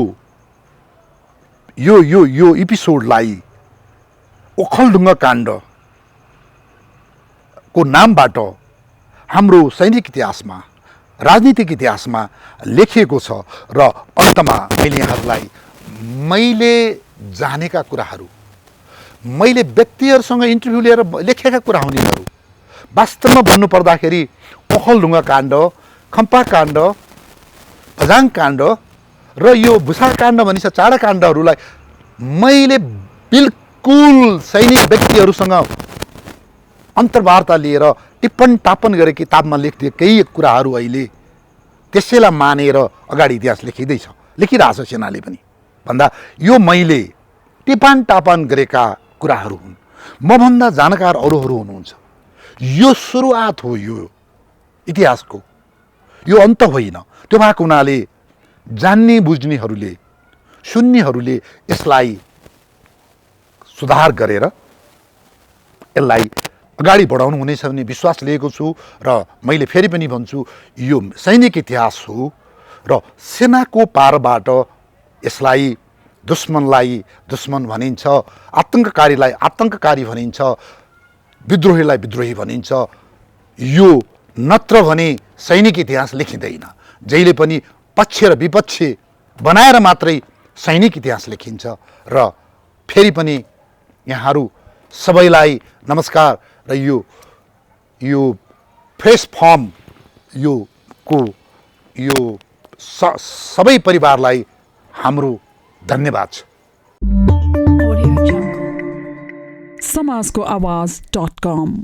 यो यो यो एपिसोडलाई ओखलढुङ्गा काण्डको नामबाट हाम्रो सैनिक इतिहासमा, राजनीतिक इतिहासमा लेखिएको छ। र अन्तमा मैले यहाँहरूलाई मैले जानेका कुराहरू, मैले व्यक्तिहरूसँग इन्टरभ्यू लिएर लेखेका कुरा हुन् यिनीहरू। वास्तवमा भन्नुपर्दाखेरि ओखलढुङ्गा काण्ड, खम्पा काण्ड, अजाङ काण्ड र यो भुसा काण्ड भनिन्छ चाडा काण्डहरूलाई मैले बिल्कुल सैनिक व्यक्तिहरूसँग अन्तर्वार्ता लिएर टिप्पण टाप्पण गरेर किताबमा लेखिदिएकै कुराहरू अहिले त्यसैलाई मानेर अगाडि इतिहास लेखिरहेछ सेनाले पनि भन्दा यो मैले टिप्पण टाप्पण गरेका कुराहरू हुन्। मभन्दा जानकार अरूहरू हुनुहुन्छ। यो सुरुवात हो यो इतिहासको, यो अन्त होइन। त्यो भएको हुनाले जान्ने बुझ्नेहरूले, सुन्नेहरूले यसलाई सुधार गरेर यसलाई अगाडि बढाउनु हुनेछ भन्ने विश्वास लिएको छु। र मैले फेरि पनि भन्छु यो सैनिक इतिहास हो र सेनाको पारबाट यसलाई दुश्मनलाई दुश्मन भनिन्छ, आतङ्ककारीलाई आतङ्ककारी भनिन्छ, विद्रोहीलाई विद्रोही भनिन्छ। यो नत्र भने सैनिक इतिहास लेखिँदैन। जहिले पनि पक्ष र विपक्ष बनाएर मात्रै सैनिक इतिहास लेखिन्छ। र फेरि पनि यहाँहरू सबैलाई नमस्कार। र यो फ्रेस फर्म यो सबै परिवारलाई हाम्रो धन्यवाद छ। समाजको आवाज.com